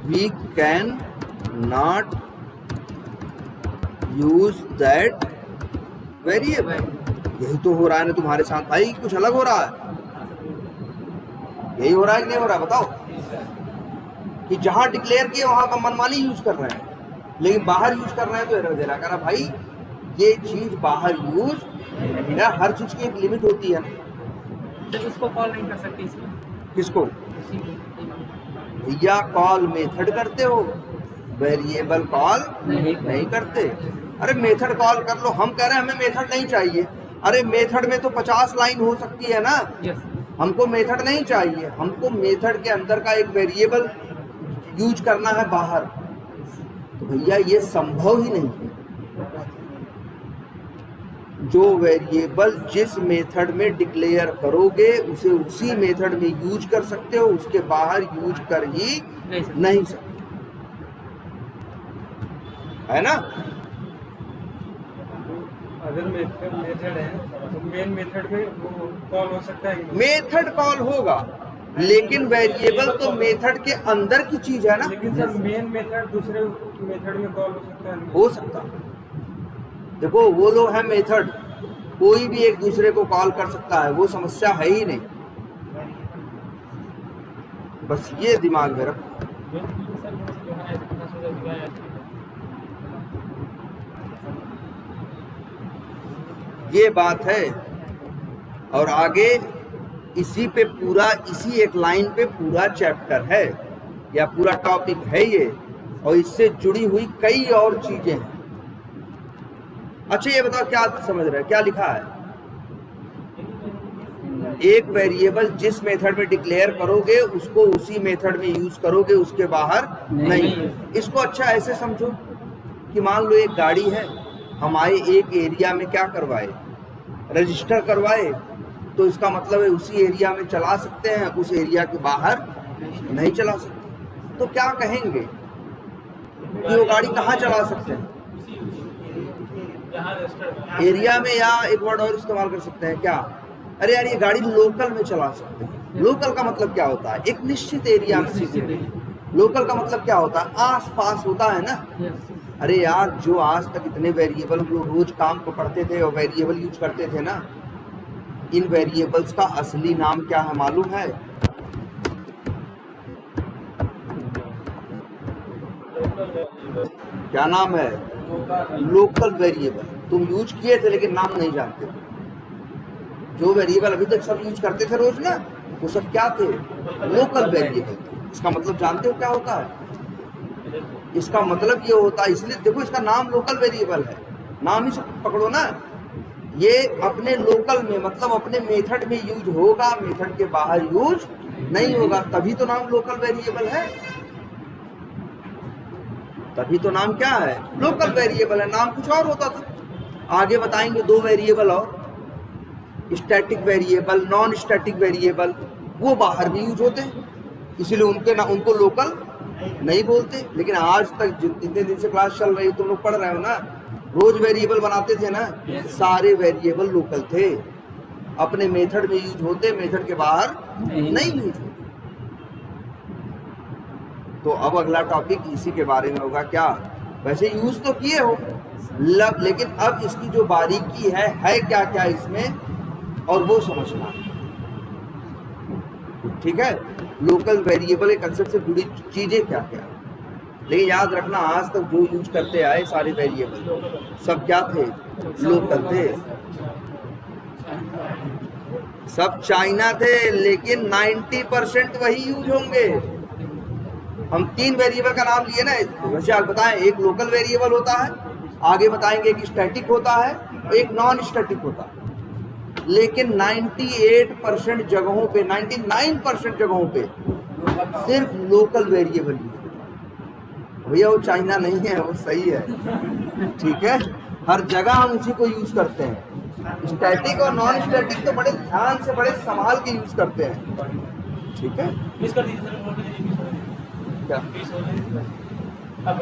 we can not use that variable. यही तो हो रहा है ना तुम्हारे साथ भाई, कुछ अलग हो रहा है? यही हो रहा है कि नहीं हो रहा? बताओ कि जहां डिक्लेयर किए वहां का मनमानी यूज कर रहे हैं, लेकिन बाहर यूज कर रहे हैं तो एरर दे रहा है। कह रहा भाई ये चीज बाहर यूज, या हर चीज की एक लिमिट होती है। तो इसको कॉल नहीं कर सकते इसमें? किसको? इसी को। भैया कॉल मेथड करते हो, वेरिएबल कॉल नहीं करते। अरे मेथड कॉल कर लो, हम कह रहे हैं हमें मेथड नहीं चाहिए। अरे मेथड में तो 50 लाइन हो सकती है ना, यस। हमको मेथड नहीं चाहिए, हमको मेथड के अंदर का एक वेरिएबल यूज करना है बाहर। तो भैया ये संभव ही नहीं है। जो वेरिएबल जिस मेथड में डिक्लेयर करोगे उसे उसी मेथड में यूज कर सकते हो, उसके बाहर यूज कर ही नहीं सकते, है ना? अगर मेथड है तो मेन मेथड में वो कॉल हो सकता है। मेथड कॉल होगा, लेकिन वेरिएबल तो मेथड के अंदर की चीज है ना। लेकिन सर मेन मेथड दूसरे मेथड में कॉल हो सकता है। हो सकता, देखो वो लोग है मेथड, कोई भी एक दूसरे को कॉल कर सकता है, वो समस्या है ही नहीं। बस ये दिमाग में रखो। ये बात है, और आगे इसी पे पूरा, इसी एक लाइन पे पूरा चैप्टर है या पूरा टॉपिक है ये, और इससे जुड़ी हुई कई और चीजें हैं। अच्छा ये बताओ क्या समझ रहे हैं, क्या लिखा है? एक वेरिएबल जिस मेथड में डिक्लेयर करोगे उसको उसी मेथड में यूज करोगे, उसके बाहर नहीं। इसको अच्छा ऐसे समझो कि मान लो एक गाड़ी है, हमारे एक एरिया में क्या करवाए, रजिस्टर करवाए, तो इसका मतलब है उसी एरिया में चला सकते हैं, उस एरिया के बाहर नहीं चला सकते। तो क्या कहेंगे कि वो गाड़ी कहाँ चला सकते हैं? एरिया में, या एक वर्ड और इस्तेमाल कर सकते हैं क्या? अरे यार ये गाड़ी लोकल में चला सकते हैं। लोकल का मतलब क्या होता है? एक निश्चित एरिया में। लोकल का मतलब क्या होता है? आस पास होता है ना। अरे यार जो आज तक इतने वेरिएबल लोग रोज काम को पढ़ते थे और वेरिएबल यूज करते थे ना, इन वेरिएबल्स का असली नाम क्या है मालूम है? क्या नाम है? Local variable. तुम यूज किए थे लेकिन नाम नहीं जानते थे। जो वेरिएबल अभी तक सब यूज करते थे रोज ना, वो सब क्या थे? Local variable. इसका मतलब जानते हो क्या होता है? इसका मतलब ये होता है, इसलिए देखो इसका नाम लोकल वेरिएबल है, नाम ही से पकड़ो ना। ये अपने लोकल में मतलब अपने मेथड में यूज होगा, मेथड के बाहर यूज नहीं होगा, तभी तो नाम लोकल वेरिएबल है। तभी तो नाम क्या है? लोकल वेरिएबल है। नाम कुछ और होता था। आगे बताएंगे दो वेरिएबल और, static variable, non static variable, वो बाहर भी यूज होते हैं, इसीलिए उनको लोकल नहीं बोलते। लेकिन आज तक जितने दिन से क्लास चल रही है, तुम लोग पढ़ रहे हो ना, रोज वेरिएबल बनाते थे ना, सारे वेरिएबल लोकल थे, अपने मेथड में यूज होते, मेथड के बाहर नहीं यूज होते। तो अब अगला टॉपिक इसी के बारे में होगा। क्या? वैसे यूज तो किए हो, लेकिन अब इसकी जो बारीकी है क्या क्या इसमें, और वो समझना। ठीक है? लोकल वेरिएबल के कंसेप्ट से जुड़ी चीजें क्या क्या। लेकिन याद रखना, आज तक जो यूज करते आए सारे वेरिएबल सब क्या थे? लोकल थे। सब चाइना थे, लेकिन 90% वही यूज होंगे। हम 3 वेरिएबल का नाम लिए ना, वैसे आप बताएं, एक लोकल वेरिएबल होता है, आगे बताएंगे एक स्टैटिक होता है, एक नॉन स्टैटिक होता है। लेकिन 98% जगहों पे, 99% जगहों पे सिर्फ लोकल वेरिएबल यूज होता है। भैया वो चाइना नहीं है, वो सही है। ठीक है? हर जगह हम उसी को यूज करते हैं। स्टैटिक और नॉन स्टैटिक तो बड़े ध्यान से, बड़े संभाल के यूज करते हैं। ठीक है मिस कर दीजिए सर, बोल दीजिए मिस हो रही है। क्या मिस हो रही है। अब